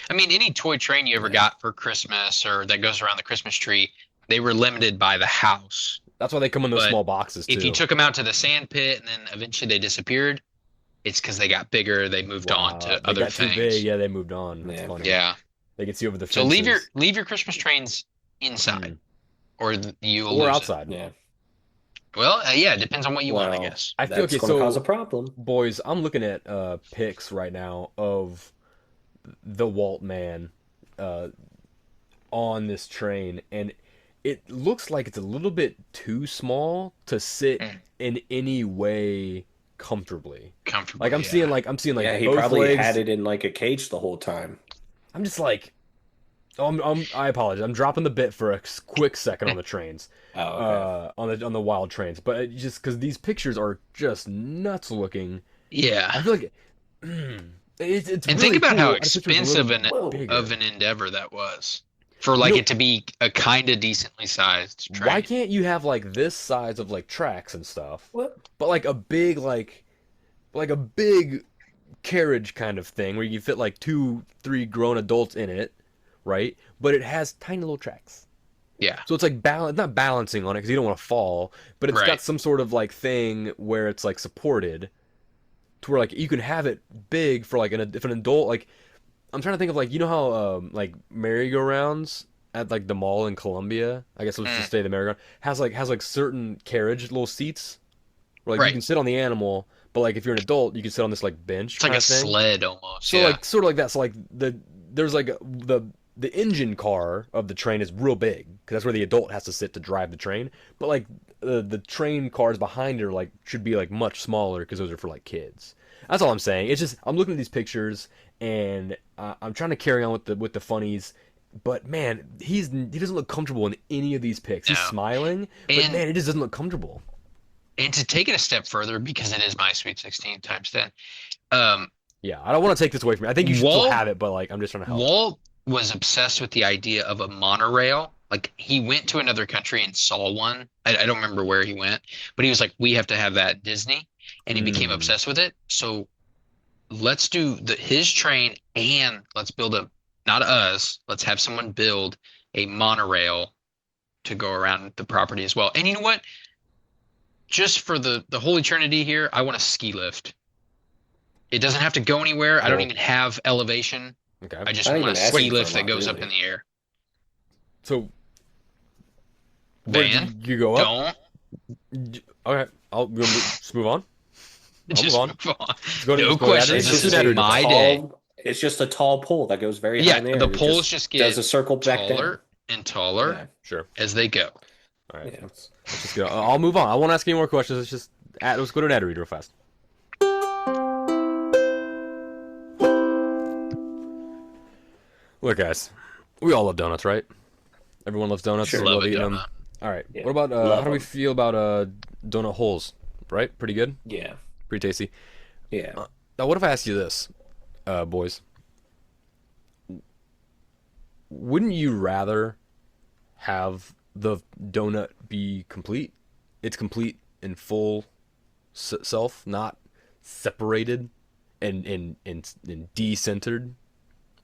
I mean, any toy train you ever Yeah. got for Christmas or that goes around the Christmas tree, they were limited by the house. That's why they come in those But small boxes if you too. took them out to the sand pit and then eventually they disappeared, it's because they got bigger, they moved on Wow, to they other got too big. things. Yeah, they moved on. That's Yeah. funny. Yeah. They can see over the So fences. leave your Christmas trains inside Mm. or you'll Or lose it. outside. Yeah. Well, yeah, it depends on what you want, I Well, guess. I feel that's okay. going to cause a So, problem. boys, I'm looking at pics right now of the Walt man uh, on this train, and it looks like it's a little bit too small to sit Mm, in any way comfortably. Like comfortably, yeah. I'm seeing like Yeah, he both probably had legs. it in like a cage the whole time. I'm just like, oh, I apologize. I'm dropping the bit for a quick second on the trains, Oh, okay. on the wild trains, but just because these pictures are just nuts looking. I Yeah. feel like it's And think really about how cool. I just wish it was a expensive little Whoa. of bigger. an endeavor that was for You like know, it to be a kind of decently sized why train. can't you have like this size of like tracks and stuff, What? but like a big like a big carriage kind of thing where you can fit like two, three grown adults in it, right? But it has tiny little tracks. Yeah. So it's like not balancing on it because you don't want to fall, but it's got Right. some sort of like thing where it's like supported to where like you can have it big for like if an adult like I'm trying to think of like you know how like merry-go-rounds at like the mall in Columbia, I guess let's Mm, just say the merry-go-round has like certain carriage little seats where like you right. can sit on the animal, but like if you're an adult, you can sit on this like bench It's like kind a of thing. sled almost. So Yeah. like sort of like that. So like there's like the engine car of the train is real big because that's where the adult has to sit to drive the train. But like the train cars behind it are like should be like much smaller because those are for like kids. That's all I'm saying. It's just I'm looking at these pictures and I'm trying to carry on with the funnies. But man, he doesn't look comfortable in any of these pics. He's No. smiling, but And man, it just doesn't look comfortable. And to take it a step further, because it is my Sweet 16 times 10, um, Yeah, I don't want to take this away from you. I think you should still Walt have it, but like I'm just trying to help. Walt was obsessed with the idea of a monorail. Like he went to another country and saw one. I don't remember where he went, but he was like, "We have to have that at Disney," and he became Mm. obsessed with it. So let's do his train, and let's build a, not us. Let's have someone build a monorail to go around the property as well. And you know what? Just for the whole eternity here, I want a ski lift. It doesn't have to go anywhere. I don't Cool. even have elevation. Okay. I just Not want a even ski asking for a lift that lot, goes up in really. the air. So where Van, you go up? don't Okay, just move on. I'll move just on. move on. Let's No go to Adder. questions. It's Let's This do just is Adder a real my fast. day. tall. It's just a tall pole that goes very high Yeah, in the air, the and it poles just just does get a circle back down. taller and taller Yeah, Sure. as they go. All right. yeah. Let's just go. I'll move on. I won't ask any more questions. Let's go to an Adder real fast. Look, guys, we all love donuts, right? Everyone loves donuts. We Sure. Love love a eating them. donut. All right. Yeah. What about how Love do we them. feel about donut holes? Right? Pretty good. Yeah, Pretty tasty. yeah. Now, what if I ask you this, boys? Wouldn't you rather have the donut be complete? It's complete in full self, not separated and decentered.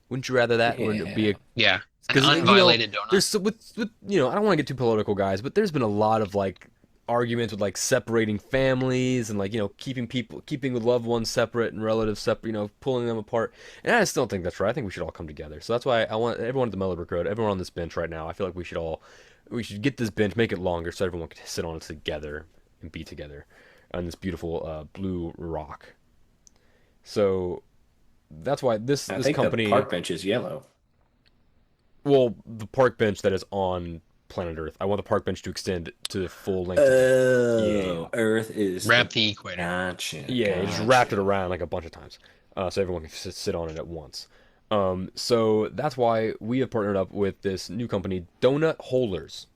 Wouldn't you rather that? Wouldn't it be a Yeah. Yeah, an because unviolated donut. there's with I don't want to get too political, guys, but there's been a lot of like arguments with like separating families and like keeping the loved ones separate and relatives separate, pulling them apart. And I still don't think that's right. I think we should all come together. So that's why I want everyone at the Mellow Brick Road, everyone on this bench right now. I feel like we should get this bench, make it longer so everyone can sit on it together and be together on this beautiful blue rock. So that's why this I this think the company. park bench is yellow. Well, the park bench that is on planet Earth. I want the park bench to extend to the full length of the. Yeah. Oh, Earth is Wrap the the equator. gotcha, Yeah, it just wrapped it gotcha. around like a bunch of times, so everyone can sit on it at once. So that's why we have partnered up with this new company, Donut Holders,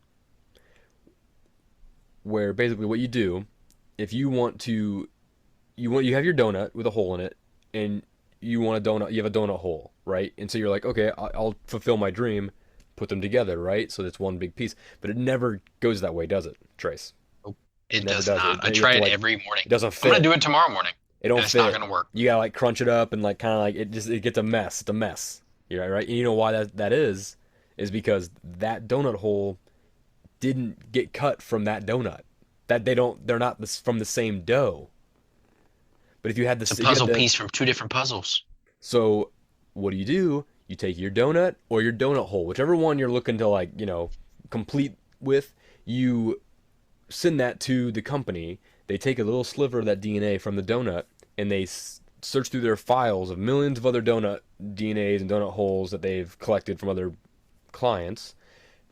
where basically what you do, if you want to, you have your donut with a hole in it, and you have a donut hole, right? And so you're like, okay, I'll fulfill my dream, put them together, right? So that's one big piece, but it never goes that way, does it, Trace? Nope, It it never does does. not. I You have try to it like, every morning. it doesn't I'm gonna fit. do it tomorrow morning, It and don't it's not fit. gonna work. You gotta like crunch it up and like kind of like it gets a mess. It's a mess. Yeah, right. And you know why that is because that donut hole didn't get cut from that donut. That they're not from the same dough. But if you had It's a this, if you had puzzle the piece from two different puzzles. so what do? You take your donut or your donut hole, whichever one you're looking to like complete with. You send that to the company. They take a little sliver of that DNA from the donut and they search through their files of millions of other donut DNAs and donut holes that they've collected from other clients,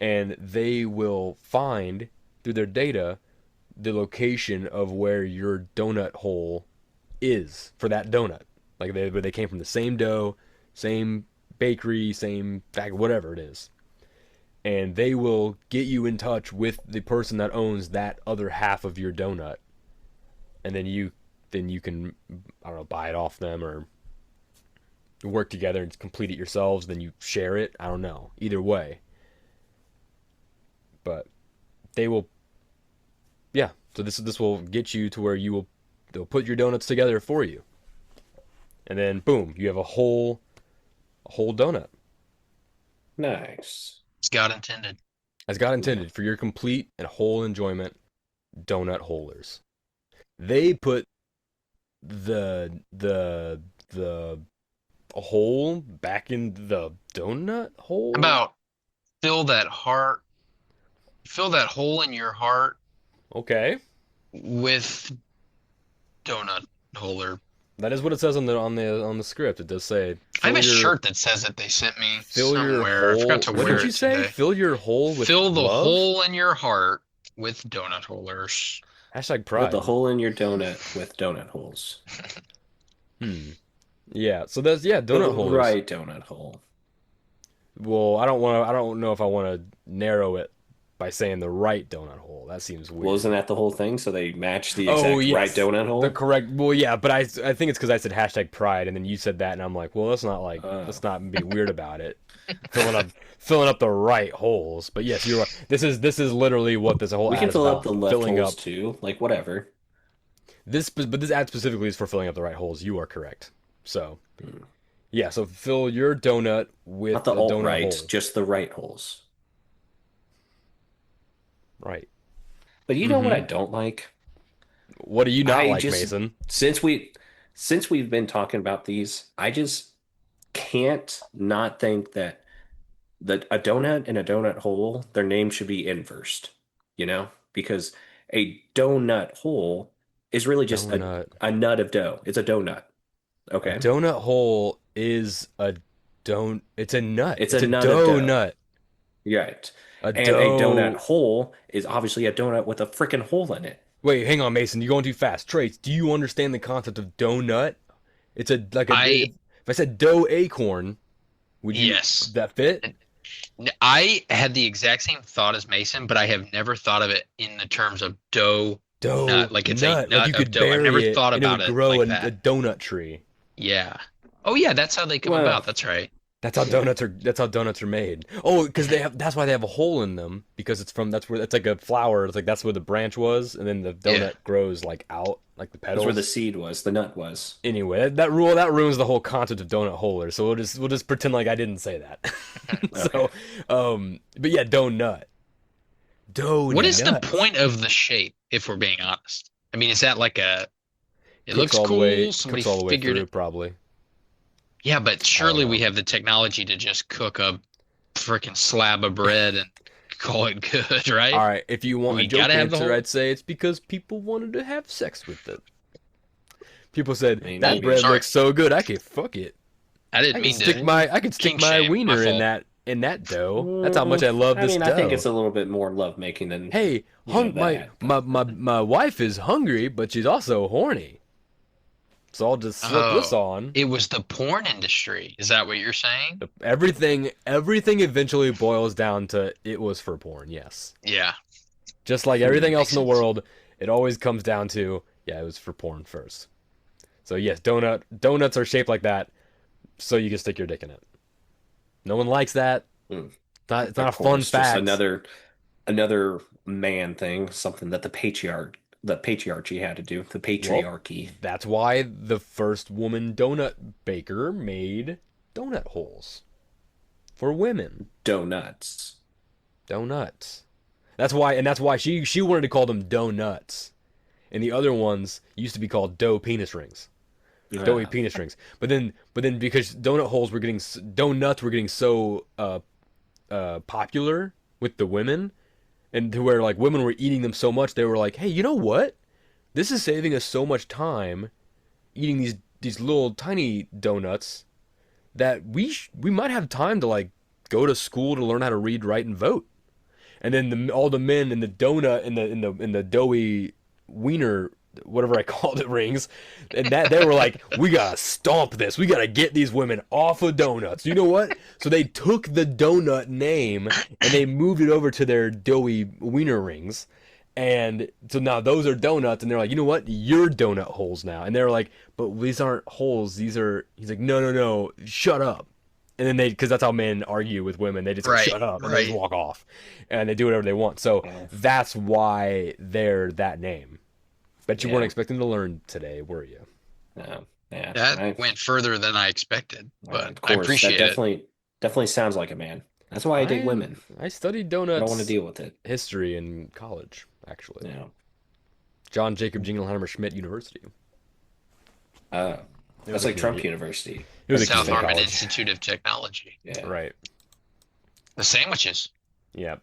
and they will find through their data the location of where your donut hole is for that donut. Like they came from the same dough, same bakery, same fact, whatever it is, and they will get you in touch with the person that owns that other half of your donut, and then you can, I don't know, buy it off them or work together and complete it yourselves. Then you share it. I don't know. Either way, but they will. Yeah. So this will get you to where they'll put your donuts together for you, and then boom, you have a whole donut Nice. It's God intended. as God Yeah. intended for your complete and whole enjoyment. Donut holders. They put the hole back in the donut How hole. about fill that heart, fill that hole in your heart Okay, with donut holder. that is what it says on the script. It does say I have a shirt that says that they sent me fill your somewhere. I forgot hole. to What wear did you it say? today. Fill your hole with Fill the love. hole in your heart with donut holders. Hashtag Fill the pride. hole in your donut with donut holes. Hmm. Yeah. So that's The donut holders. right donut hole. Well, I don't want to. I don't know if I want to narrow it by saying the right donut hole. That seems Well, isn't weird. that the whole thing? So they match the Oh exact right yes, donut the hole? correct. Well, yeah, but I think it's because I said hashtag pride, and then you said that, and I'm like, well, let's Oh. not be weird about it. Filling up filling up the right holes. But yes, you're right. This is literally what this whole We ad can is fill up about. the left Filling holes up too, like whatever. but this ad specifically is for filling up the right holes. You are correct. So Hmm. yeah, so fill your donut Not with the a donut alt-right, hole. just the right holes. Right. But you know what I Mm-hmm. don't like? What do you not I like, just Mason? since we since we've been talking about these, I just can't not think that a donut and a donut hole, their name should be inversed, you know? Because a donut hole is really just Donut. a nut of dough. It's a donut, A okay? donut hole is a don't. It's a nut. It's a It's a nut of dough. donut. Right. A And a donut dough. hole is obviously a donut with a freaking hole in it. Wait, hang on, Mason. You're going too fast. Trace, do you understand the concept of donut? It's a like a. I If I said dough acorn, would you yes. that fit? I had the exact same thought as Mason, but I have never thought of it in the terms of dough Dough nut. Like it's a nut. Like you nut of could dough. I've never bury it thought and it about would it grow like a that. donut tree. Yeah. Oh yeah, that's how they come Well, about. That's right. That's how donuts are. That's how donuts are made. Oh, because they have. That's why they have a hole in them because it's from. That's where it's like a flower. It's like that's where the branch was, and then the Yeah. donut grows like out, like the that's where the petals. seed was, the nut was. Anyway, that ruins the whole concept of donut holder. So we'll just pretend like I didn't say that. Okay. So, but yeah, donut, What is the donut point of the shape, if we're being honest? I mean, is that like a it cooks looks all the way cool, somebody cooks all the way figured through it. probably. Yeah, but I don't surely we know. have the technology to just cook a freaking slab of bread and call it good, All right? right, if you want a We gotta joke have the answer, whole. I'd say it's because people wanted to have sex with it. People said I mean, that Oh, maybe. bread sorry. looks so good, I could fuck it. I didn't mean to I could stick kink my shame. My wiener fault. in that dough. That's how much I love I this mean, I think it's dough. a little bit more lovemaking than, Hey, that, but my wife is hungry, but she's also horny. So I'll just slip this Oh, on. it was the porn industry. Is that what you're saying? Everything eventually boils down to it was for porn, yes. Yeah, Just like everything else makes in the sense. world, it always comes down to yeah, it was for porn first. So yes, donuts are shaped like that, so you can stick your dick in it. No one likes that. mm, It's not of a fun course, just fact. another man thing, something that the patriarchy had to do, the Well, patriarchy. that's why the first woman donut baker made donut holes for women. Donuts. Donuts. That's why she wanted to call them donuts. And the other ones used to be called dough penis rings. Doughy Ah, penis rings. But then because donuts were getting so popular with the women and to where like women were eating them so much they were like, "Hey, you know what? This is saving us so much time eating these little tiny donuts that we might have time to like go to school to learn how to read, write, and vote." And then all the men in the donut in the doughy wiener whatever I called it rings, and that they were like, we gotta stomp this. We gotta get these women off of donuts. You know what? So they took the donut name and they moved it over to their doughy wiener rings. And so now those are donuts, and they're like, you know what? You're donut holes now. And they're like, but these aren't holes. These are. He's like, no, no, no, shut up. And then because that's how men argue with women, they just go, Right, shut up, and they just right. walk off, and they do whatever they want. So yeah, that's why they're that name. Bet you weren't yeah, expecting to learn today, were you? yeah, yeah. That went further than I expected, but Of I course, that appreciate it. definitely sounds like a man. That's why I dig I women. I studied I don't want to donuts deal with it. history in college, actually. You know. John Jacob Jingleheimer Schmidt University. Uh, It was that's a like Trump community. University. It was a That's South community Harmon college. Institute of Technology. yeah. Right. The sandwiches. Yeah.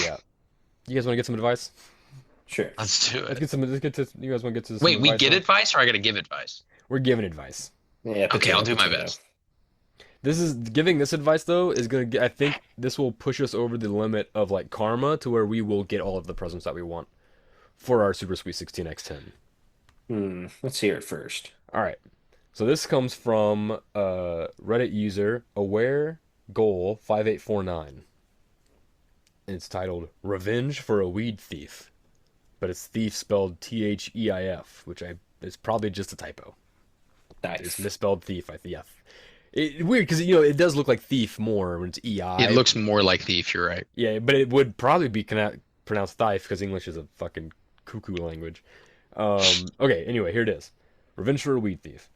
Yeah. You guys want to get some advice? Sure. Let's do Let's it. get some. Let's get to. You guys want to get to some Wait, we advice get now? advice or I gotta give advice? We're giving advice. Yeah, Okay, I'll potato, do my potato. best. This is giving this advice though is gonna get. I think this will push us over the limit of like karma to where we will get all of the presents that we want for our Super Sweet 16x10. Let's hear it first. All right. So this comes from Reddit user aware goal 5849. It's titled "Revenge for a Weed Thief," but it's thief spelled Theif, which I is probably just a typo. It's Nice. misspelled thief. I think. Yeah. Weird because it does look like thief more when it's It ei. looks more like Thief, you're right. Yeah, but it would probably be pronounced thief because English is a fucking cuckoo language. Okay, anyway, here it is. Revenge for a weed thief.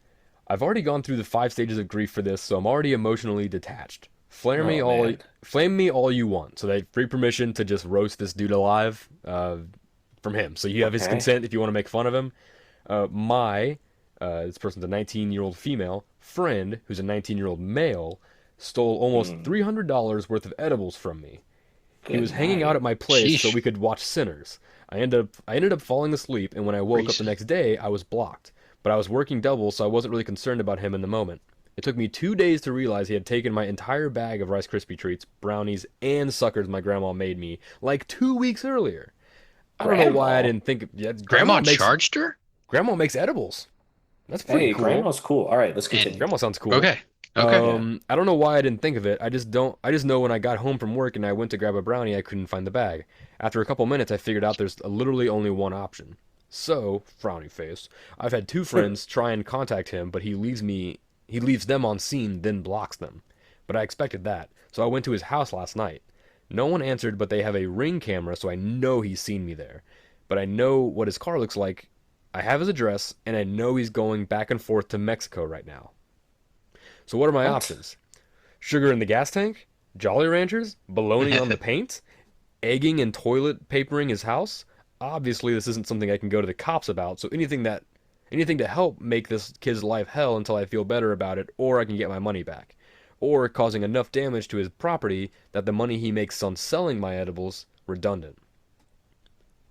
I've already gone through the 5 stages of grief for this, so I'm already emotionally detached. Oh man. Flame me all you want. So they have free permission to just roast this dude alive from him. So you have his Okay. consent if you want to make fun of him. My this person's a 19-year-old female friend who's a 19-year-old male stole almost Mm, $300 worth of edibles from me. He was good hanging out night. at my place so Sheesh. we could watch Sinners. I ended up falling asleep, and when I woke up the Recent. next day, I was blocked. But I was working double, so I wasn't really concerned about him in the moment. It took me 2 days to realize he had taken my entire bag of Rice Krispie treats, brownies, and suckers my grandma made me like 2 weeks earlier. I don't know why I Grandma. didn't think. Yeah, Grandma charged her? grandma makes edibles. That's pretty Hey, cool. grandma's cool. All right, let's And continue. Grandma sounds cool. okay. Okay. Yeah. I don't know why I didn't think of it. I just don't. I just know when I got home from work and I went to grab a brownie, I couldn't find the bag. After a couple minutes, I figured out there's literally only one option. So, frowny face. I've had two friends try and contact him, but he leaves them on scene, then blocks them. But I expected that, so I went to his house last night. No one answered, but they have a ring camera, so I know he's seen me there. But I know what his car looks like. I have his address, and I know he's going back and forth to Mexico right now. So what are my What? options? Sugar in the gas tank? Jolly Ranchers? Baloney on the paint? Egging and toilet papering his house? Obviously, this isn't something I can go to the cops about, so anything to help make this kid's life hell until I feel better about it or I can get my money back. Or causing enough damage to his property that the money he makes on selling my edibles redundant.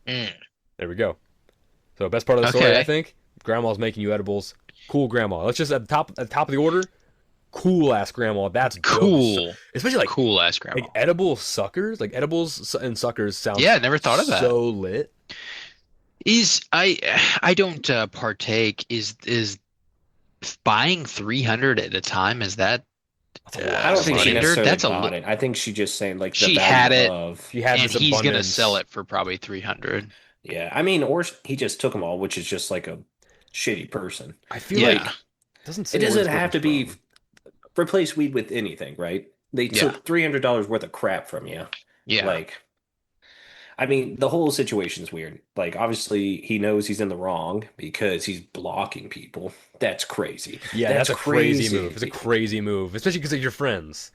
Mm. There we go. So best part of the story, I Okay. think, grandma's making you edibles. Cool grandma. Let's just at the top of the order, cool ass grandma. That's dope. Cool. Especially Cool ass like grandma. edible suckers, like edibles and suckers Yeah, sounds I never thought of that. so lit. Is I don't partake. Is buying 300 at a time, is that That's a lot I of don't think she money. standard? necessarily That's a bought it. I think she just saying like the she value had it of. She had and this he's gonna sell abundance. it for probably 300. Yeah, I mean, or he just took them all, which is just like a shitty person. I feel like Yeah. it doesn't It say where doesn't this have person's to be from. replace weed with anything, right? They Yeah. took $300 worth of crap from you. Yeah. Like, I mean, the whole situation's weird. Like, obviously, he knows he's in the wrong because he's blocking people. That's crazy. Yeah, That's that's a crazy crazy. move. It's a crazy move, especially because you're friends.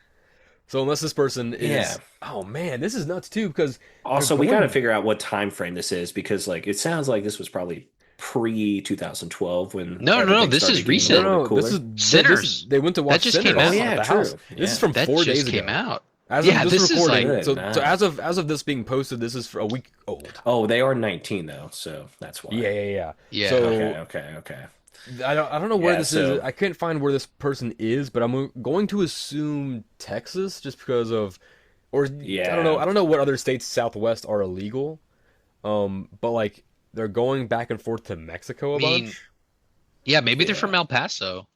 So unless this person Yeah. is, oh man, this is nuts too because they're Also, we got to going. figure out what time frame this is because, like, it sounds like this was probably pre 2012 when No, no, no. everything This started is getting a No, recent. little bit no, cooler. Sinners. they went to That watch just came Oh Sinners out. at yeah, the house. true. This is Yeah. from That 4 days just came ago. out. As of Yeah, this this is like recording, Good so night. as of this being posted, this is for a week old. Oh, they are 19 though, so that's why. Yeah, yeah, yeah. yeah. Okay, So okay, okay. I don't know where Yeah, this is. so I can't find where this person is, but I'm going to assume Texas just because of, or I don't know. yeah, I don't know what other states southwest are illegal. But like they're going back and forth to Mexico I a mean, bunch. yeah, maybe they're from yeah, El Paso.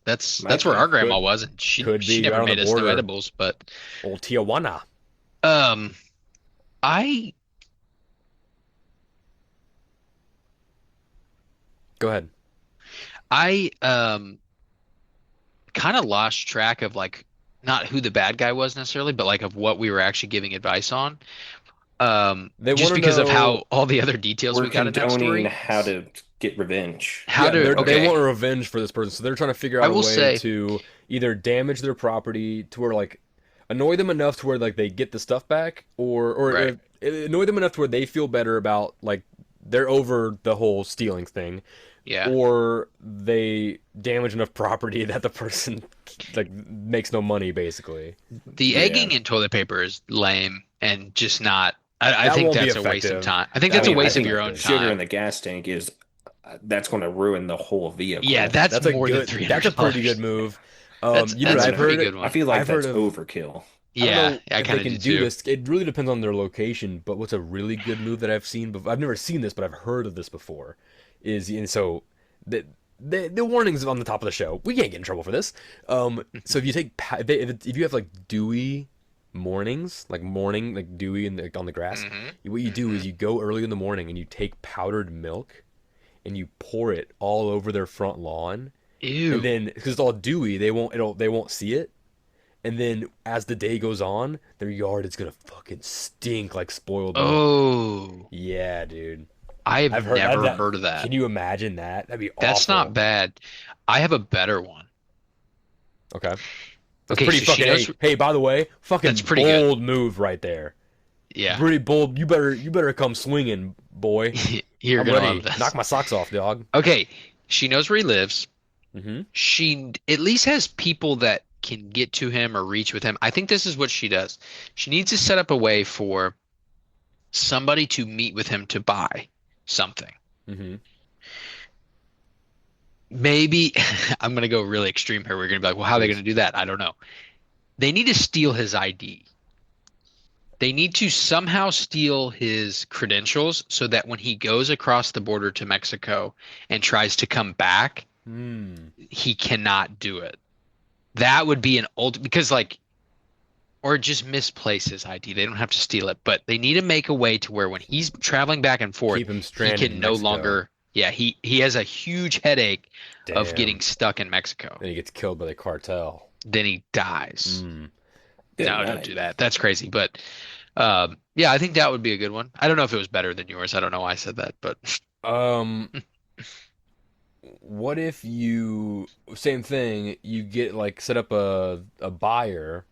That's might where be. our grandma Could was, and she could she be never right on the made us no border. edibles. But Old Tijuana. um, I Go ahead. I kind of lost track of like not who the bad guy was necessarily, but like of what we were actually giving advice on. They want Just to because of know. how all the other details We're we got in that condoning story. how to get revenge. How Yeah, to they okay. want revenge for this person, so they're trying to figure I out a will way say, to either damage their property to where like annoy them enough to where like they get the stuff back, or right. annoy them enough to where they feel better about like they're over the whole stealing thing, Yeah. or they damage enough property that the person like makes no money basically. The Yeah. egging in toilet paper is lame and just not. I That think won't be that's a waste of effective. time. I think I That that's a mean, won't be I waste of think your own effective. sugar in time. the gas tank is that's going to ruin the whole Yeah, vehicle. that's That's a more than good. three That's a hundred pretty good dollars. move. That's You know what that's a I've Yeah. pretty heard? good I one. feel like I've heard that's of. overkill. I don't Yeah, know I if they kind of can do do too. this. It really depends on their location. But what's a really good move that I've seen, but I've never seen this, but I've heard of this before, is and so the warnings on the top of the show. We can't get in trouble for this. So if you take if you have like dewy mornings, like morning, like dewy and on the grass, Hmm. what you do Hmm. is you go early in the morning and you take powdered milk and you pour it all over their front lawn, and Ew. then because it's all dewy, they won't see it. And then as the day goes on, their yard is gonna fucking stink like spoiled milk. Oh, Yeah, dude. I have I've heard that. never heard of Can that. you imagine that? That'd be That's awful. not bad. I have a better one. Okay. That's Okay, pretty so she fucking. knows Hey, by the way, that's fucking pretty good. bold move right there. Yeah. Pretty bold. You better come swinging, boy. You're I'm gonna love ready. Knock this. my socks off, dog. Okay, she knows where he lives. Mm-hmm. She at least has people that can get to him or reach with him. I think this is what she does. She needs to set up a way for somebody to meet with him to buy something. Mm-hmm. Maybe I'm gonna go really extreme here. We're gonna be like, well, how are they Please. gonna do that? I don't know. They need to steal his ID. They need to somehow steal his credentials so that when he goes across the border to Mexico and tries to come back, Hmm. he cannot do it. That would be an old because like or just misplace his ID. They don't have to steal it, but they need to make a way to where when he's traveling back and forth, Keep him he stranded can in no Mexico. longer, yeah, he has a huge headache of getting Damn. stuck in Mexico. Then he gets killed by the cartel. Then he dies. Hmm. Good No, don't night. do that. That's crazy. But yeah, I think that would be a good one. I don't know if it was better than yours. I don't know why I said that, but Um. What if you same thing? You get like set up a buyer,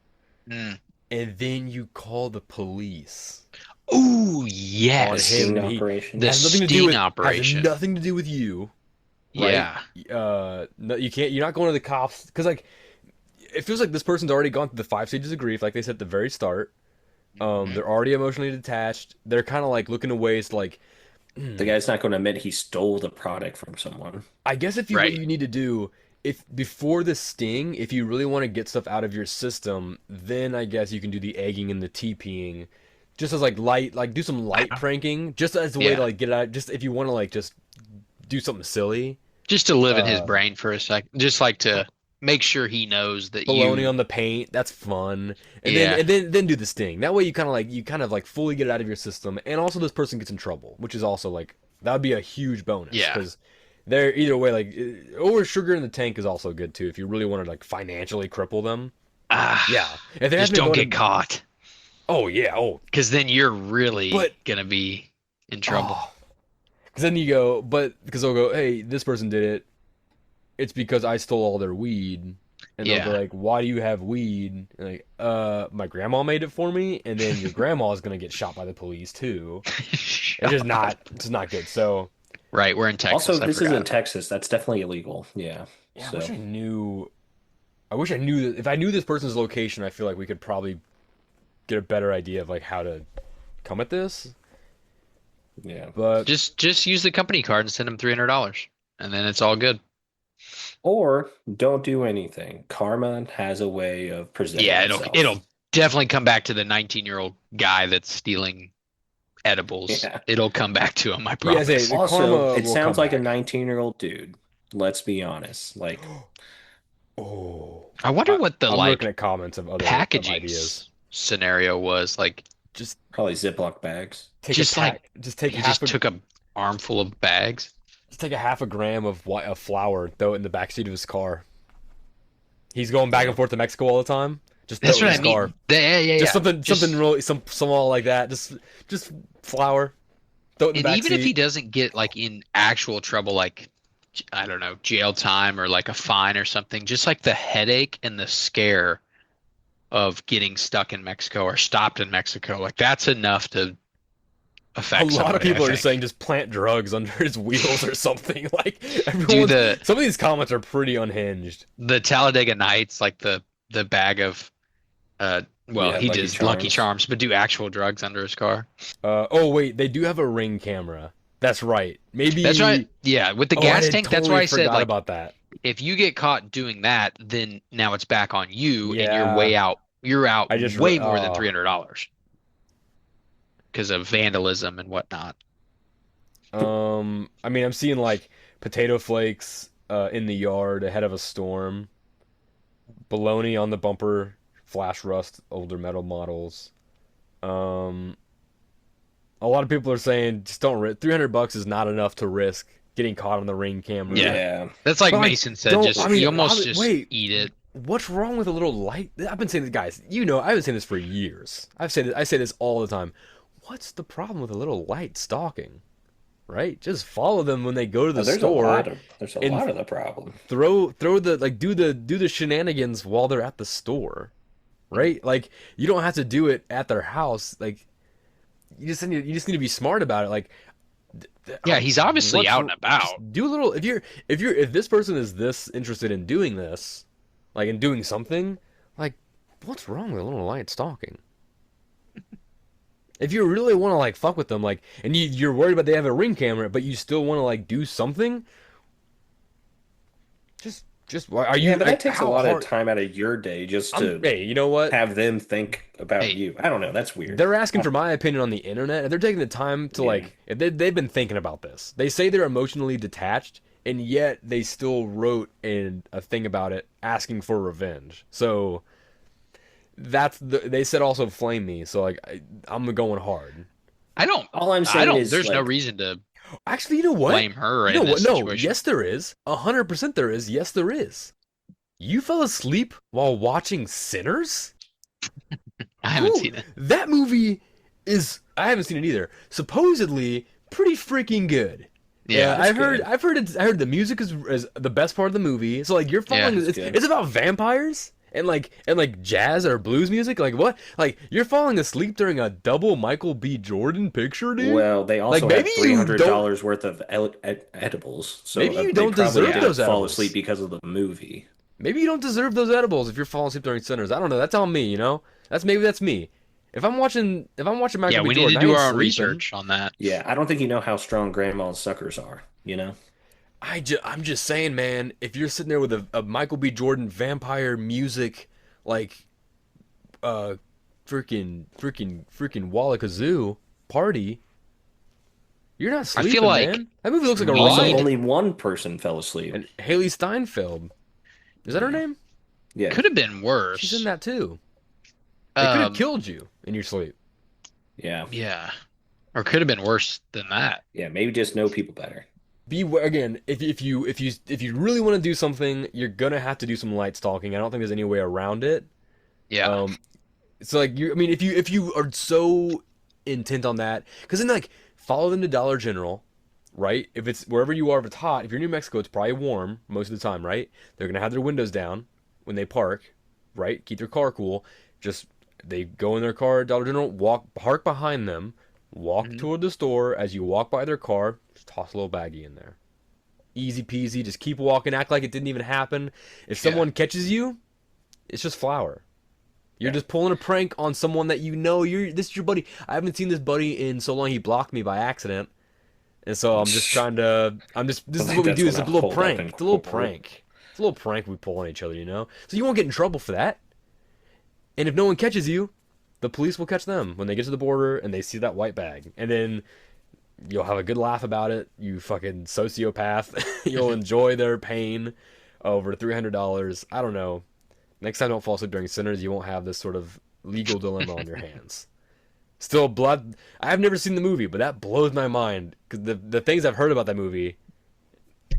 mm. and then you call the police Ooh, on The him, yes. sting and he operation. The has nothing to do sting with operation. you, right? Yeah. No, you can't. You're not going to the cops because like it feels like this person's already gone through the five stages of grief, like they said at the very start. Hmm. They're already emotionally detached. They're kind of like looking at ways to like. The guy's not going to admit he stole the product from someone. I guess if you what Right. you need to do if before the sting, if you really want to get stuff out of your system, then I guess you can do the egging and the TPing, just as like light, like do some light pranking, just as a way to Yeah. like get out. Just if you want to like just do something silly. Just to live in his Uh, brain for a sec. Just like to make sure he knows that Baloney you, on the paint, that's fun. yeah. Then do the sting. That way you kind of like fully get it out of your system, and also this person gets in trouble, which is also like that would be a huge bonus Yeah. because they're either way like or sugar in the tank is also good too if you really want to like financially cripple them. Ah, Yeah, if they just haven't been don't going get to, caught. oh yeah, oh, Because then you're really but gonna be in trouble. oh, because then you go, but because they'll go, hey, this person did it. It's because I stole all their weed. And they'll be Yeah. like, why do you have weed? And like, my grandma made it for me, and then your grandma is gonna get shot by the police too. Shut up. It's just not good. So Right, we're in Also, Texas. I this is in forgot. Texas. That's definitely illegal. Yeah. yeah, So, I wish I knew that if I knew this person's location, I feel like we could probably get a better idea of like how to come at this. yeah. But Just use the company card and send them $300, and then it's all good. Or don't do anything. Karma has a way of presenting Yeah, it'll itself. definitely come back to the 19-year-old guy that's stealing edibles. Yeah. It'll come back to him, I yeah, I say promise. the Also, karma it will come sounds like a back. 19-year-old dude. Let's be honest. Like, Oh, I wonder what the I'm looking like at comments of other of packaging ideas. scenario was. Like Just probably Ziploc bags. take a pack. Just take he just half a took a armful of bags. just take a half a gram of flour, throw it in the backseat of his car. He's going back and Yeah. forth to Mexico all the time. Just throw it That's in what I his car. mean. Yeah, yeah, Just yeah. something really some small like that. Just flour. Throw it in the And back even if he seat. doesn't get like in actual trouble, like I don't know, jail time or like a fine or something, just like the headache and the scare of getting stuck in Mexico or stopped in Mexico, like that's enough to A affect lot of somebody, I people are just saying think. just plant drugs under his wheels or something. Like Do everyone's the some of these comments are pretty unhinged. the Talladega Nights, like the bag of well, Yeah, he Lucky does Lucky Charms. Charms, but do actual drugs under his car. Oh wait, they do have a ring camera. That's right. That's right. Maybe. Yeah, with the Oh, I gas had tank, that's why totally I said forgot like about that. if you get caught doing that, then now it's back on you and you're Yeah, way out. You're out I just. way more than $300 because of vandalism and whatnot. I mean, I'm seeing like potato flakes in the yard ahead of a storm, bologna on the bumper flash rust older metal models. Um, a lot of people are saying just don't risk. $300 is not enough to risk getting caught on the Ring camera. Yeah. Yeah. That's like But like, Mason said, don't. I just mean, you almost just wait. eat it. What's wrong with a little light? I've been saying this, guys. I've been saying this for years. I say this all the time. What's the problem with a little light stalking? Right? Just follow them when they go to Oh, the store there's a and lot of the problem. throw the like do the shenanigans while they're at the store. Right? Like you don't have to do it at their house. Like you just need to be smart about it. Like Yeah, he's obviously what's out and just about. do a little if this person is this interested in doing this, like in doing something, like what's wrong with a little light stalking? If you really want to like fuck with them, like, and you're worried about they have a Ring camera, but you still want to like do something, just are you Yeah, but that like takes a how lot of hard? time out of your day just to Hey, you know what? have them think about Hey, you. I don't know. That's weird. They're asking for my opinion on the internet. If they're taking the time to Yeah. like, if they've been thinking about this. They say they're emotionally detached, and yet they still wrote in a thing about it asking for revenge. So they said also flame me. So like I'm going hard. I don't. All I'm I saying don't. is There's no like, reason to Actually, you know what? blame her You know in what? this No, situation. yes there is. 100% there is. Yes there is. You fell asleep while watching Sinners? I haven't Who? seen it. That movie is I haven't seen it either. Supposedly pretty freaking good. Yeah, Yeah. it's good. I heard the music is the best part of the movie. So like you're Yeah. following It's good. it's about vampires and like jazz or blues music. Like what? Like you're falling asleep during a double Michael B. Jordan picture, dude? Well, they Like also had don't $300 worth of edibles, so maybe you they don't probably deserve Yeah. didn't those fall asleep edibles. because of the movie. Maybe you don't deserve those edibles if you're falling asleep during Sinners. I don't know. That's on me, you know? That's me. If I'm watching Yeah. Michael B. We need to Jordan, I do ain't our own sleeping. research on that. Yeah, I don't think you know how strong grandma's suckers are, you know? I'm just saying, man, if you're sitting there with a Michael B. Jordan vampire music, like, uh, freaking Walla Kazoo party, you're not I feel sleeping, like man. That movie looks like a we Also, ride. need. only one person fell asleep. And Haley Steinfeld, is that her Yeah. name? Yeah. Could have been She's in worse. that too. They could have Um. killed you in your sleep. Yeah. Yeah. Or could have been worse than that. Yeah, maybe just know people better. Be again, if you really want to do something, you're gonna have to do some light stalking. I don't think there's any way around it. Yeah. Um, so like I mean, if you are so intent on that, because then like follow them to Dollar General, right? If it's wherever you are, if it's hot, if you're in New Mexico, it's probably warm most of the time, right? They're gonna have their windows down when they park, right? Keep their car cool. Just they go in their car at Dollar General, park behind them, walk Mhm. toward the store. As you walk by their car, just toss a little baggie in there. Easy peasy. Just keep walking. Act like it didn't even happen. If Yeah. someone catches you, it's just flour. You're Yeah. just pulling a prank on someone that you know. This is your buddy. I haven't seen this buddy in so long. He blocked me by accident, and so I'm just trying to. I'm just. This I is think what we that's do. It's a gonna little hold up prank. in It's a little court. prank. It's a little prank we pull on each other, you know. So you won't get in trouble for that. And if no one catches you, the police will catch them when they get to the border and they see that white bag, and then you'll have a good laugh about it. You fucking sociopath. You'll enjoy their pain over $300. I don't know. Next time, don't fall asleep during Sinners. You won't have this sort of legal dilemma on your hands. Still, blood. I've never seen the movie, but that blows my mind because the things I've heard about that movie.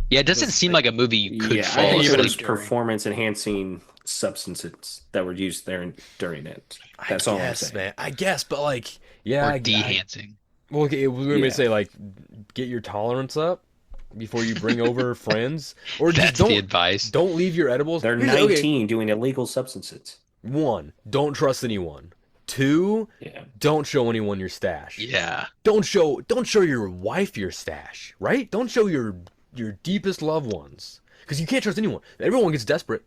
Yeah. It doesn't Just seem like, like a movie you could Yeah, I fall think it even was asleep during. performance enhancing substances that were used there during it. I That's all I'm guess, saying. man. I guess, but like, yeah. Or I, dehancing. well, okay, we're gonna Yeah. say like, get your tolerance up before you bring over friends, or just That's the advice. don't leave your edibles. They're Here's- okay, 19 doing illegal substances. one, don't trust anyone. Two, Yeah. don't show anyone your stash. Yeah. Don't show your wife your stash, right? Don't show your deepest loved ones because you can't trust anyone. Everyone gets desperate,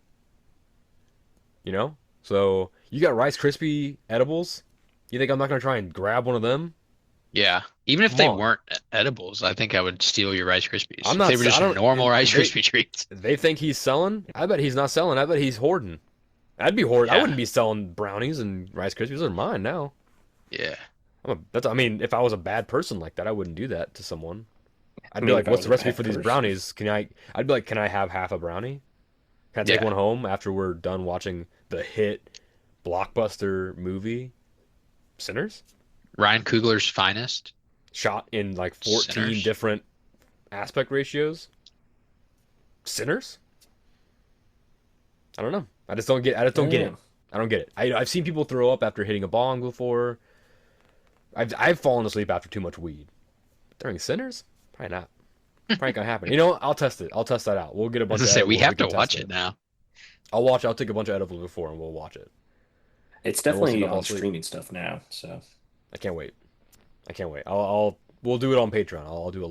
you know. So you got Rice Krispie edibles. You think I'm not gonna try and grab one of them? Yeah. Even if Come they on. weren't edibles, I think I would steal your Rice Krispies. I'm If not. they were just I don't. normal Rice They Krispie treats. they think he's selling. I bet he's not selling. I bet he's hoarding. I'd be hoarding. I Yeah. wouldn't be selling brownies and Rice Krispies. Those are mine now. Yeah. I mean, if I was a bad person like that, I wouldn't do that to someone. I'd I be mean, like, if I "What's was the a recipe bad for these person. brownies? Can I?" I'd be like, "Can I have half a brownie? Can I take Yeah. one home after we're done watching the hit blockbuster movie, Sinners, Ryan Coogler's finest. shot in like 14 Sinners. different aspect ratios. Sinners? I don't know. I just don't get Yeah. it. I don't get it. I've seen people throw up after hitting a bong before. I've fallen asleep after too much weed. During Sinners? Probably not. Probably not gonna happen. You know what? I'll test it. I'll test that out. We'll get a As bunch I of say, we edibles. We have can to test watch it it. now. I'll watch. I'll take a bunch of edibles before and we'll watch it. It's And we'll see if definitely I fall on asleep. streaming stuff now. So I can't wait. I can't wait. We'll do it on Patreon. I'll do a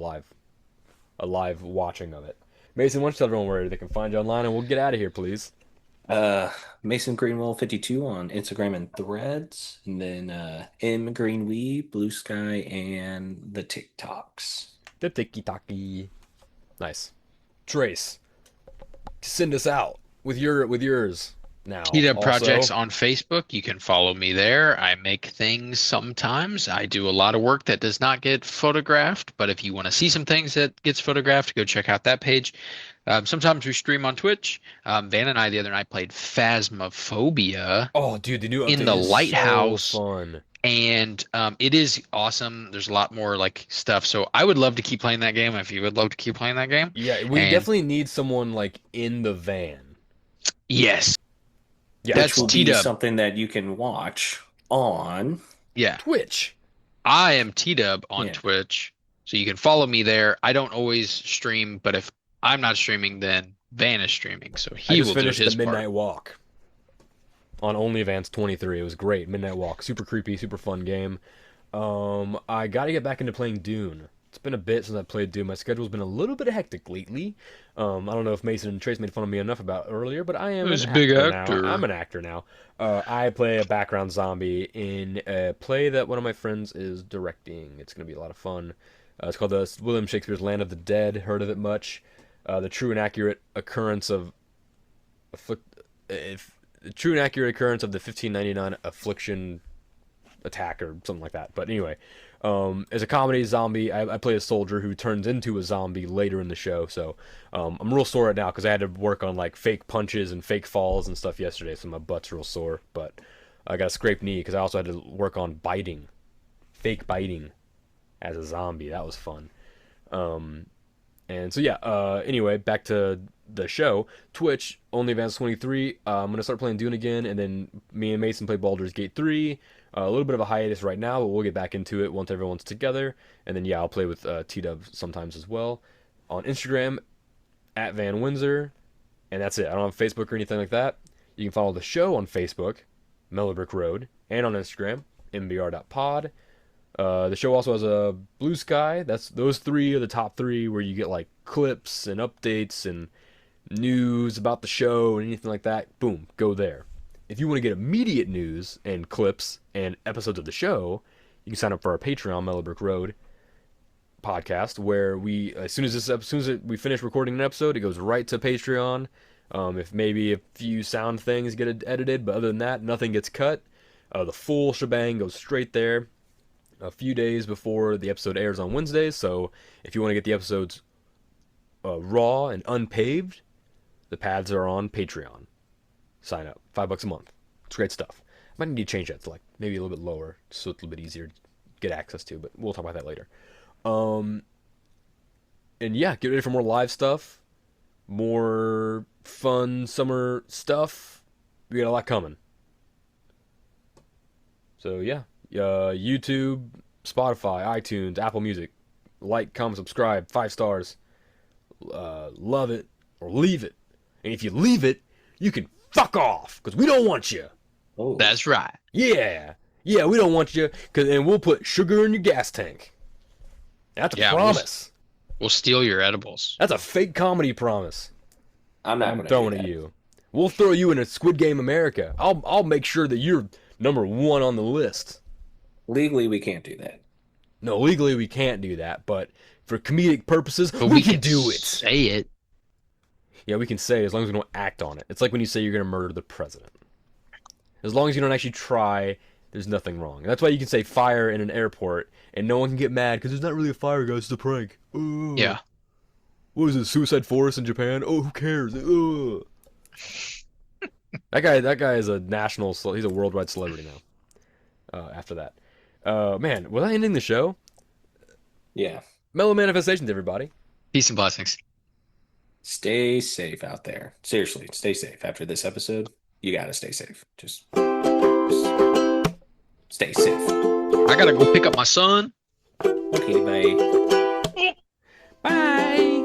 live watching of it. Mason, why don't you tell everyone where they can find you online, and we'll get out of here, please. Mason Greenwell 52 on Instagram and Threads, and then M Greenwee, Blue Sky, and the TikToks. The tiki taki. Nice. Trace, send us out with yours now. TDub Projects Also, on Facebook. You can follow me there. I make things sometimes. I do a lot of work that does not get photographed, but if you want to see some things that gets photographed, go check out that page. Sometimes we stream on Twitch. Van and I the other night played Phasmophobia oh, dude, the new in update the is so lighthouse, fun. and it is awesome. There's a lot more like stuff. So I would love to keep playing that game if you would love to keep playing that game. Yeah, we And definitely need someone like in the van. yes, Yeah, Which that's will be TDub. something that you can watch on. Yeah. Twitch. I am TDub on Yeah. Twitch, so you can follow me there. I don't always stream, but if I'm not streaming, then Van is streaming, so I he just will do finished the his part. Midnight Walk on OnlyVans 23. It was great. Midnight Walk, super creepy, super fun game. I got to get back into playing Dune. It's been a bit since I played Dune. My schedule's been a little bit hectic lately. I don't know if Mason and Trace made fun of me enough about earlier, but I am an Who's a big actor now. I'm actor? an actor now. I play a background zombie in a play that one of my friends is directing. It's going to be a lot of fun. It's called William Shakespeare's Land of the Dead. Heard of it much? The true and accurate occurrence of afflict, if the true and accurate occurrence of the 1599 affliction attack or something like that. But anyway, as a comedy zombie, I play a soldier who turns into a zombie later in the show. So I'm real sore right now because I had to work on like fake punches and fake falls and stuff yesterday, so my butt's real sore. But I got a scraped knee because I also had to work on biting, fake biting as a zombie. That was fun. And so yeah. Anyway, back to the show. Twitch only advanced 23. I'm gonna start playing Dune again, and then me and Mason play Baldur's Gate 3. A little bit of a hiatus right now, but we'll get back into it once everyone's together. And then yeah, I'll play with TDub sometimes as well. On Instagram at Van Windsor, and that's it. I don't have Facebook or anything like that. You can follow the show on Facebook, Mellow Brick Road, and on Instagram, mbr.pod. The show also has a Blue Sky. That's those three are the top three where you get like clips and updates and news about the show and anything like that. Boom, go there. If you want to get immediate news and clips and episodes of the show, you can sign up for our Patreon, Mellow Brick Road podcast, where we as soon as we finish recording an episode, it goes right to Patreon. If maybe a few sound things get edited, but other than that, nothing gets cut. The full shebang goes straight there a few days before the episode airs on Wednesdays. So if you want to get the episodes raw and unpaved, the paths are on Patreon. Sign up, $5 a month. It's great stuff. I might need to change that to like maybe a little bit lower, so it's a little bit easier to get access to. But we'll talk about that later. Um, and yeah, get ready for more live stuff, more fun summer stuff. We got a lot coming. So yeah, YouTube, Spotify, iTunes, Apple Music. Like, comment, subscribe, 5 stars. Love it or leave it. And if you leave it, you can fuck off because we don't want you. Oh, That's right. Yeah, yeah, we don't want you. And we'll put sugar in your gas tank. That's a Yeah, promise. we'll steal your edibles. That's a fake comedy promise. I'm not I'm gonna do throwing at that. you. We'll throw you in a Squid Game America. I'll make sure that you're number one on the list. Legally, we can't do that. No, legally we can't do that, but for comedic purposes, But we we can can do it. say it. Yeah, we can say it as long as we don't act on it. It's like when you say you're gonna murder the president. As long as you don't actually try, there's nothing wrong. And that's why you can say fire in an airport and no one can get mad because there's not really a fire, guys. It's a prank. Yeah. What is it? Suicide forest in Japan? Oh, who cares? That guy is a he's a worldwide celebrity now. After that, man, was I ending the show? Yeah. Mellow manifestations, everybody. Peace and blessings. Stay safe out there. Seriously, stay safe. After this episode, you gotta stay safe. Just stay safe. I gotta go pick up my son. Okay, bye. Bye.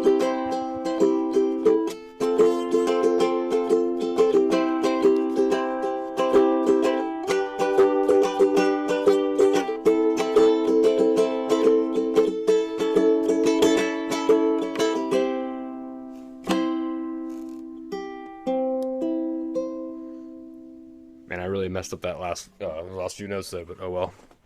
Man, I really messed up that last few notes there, but oh well.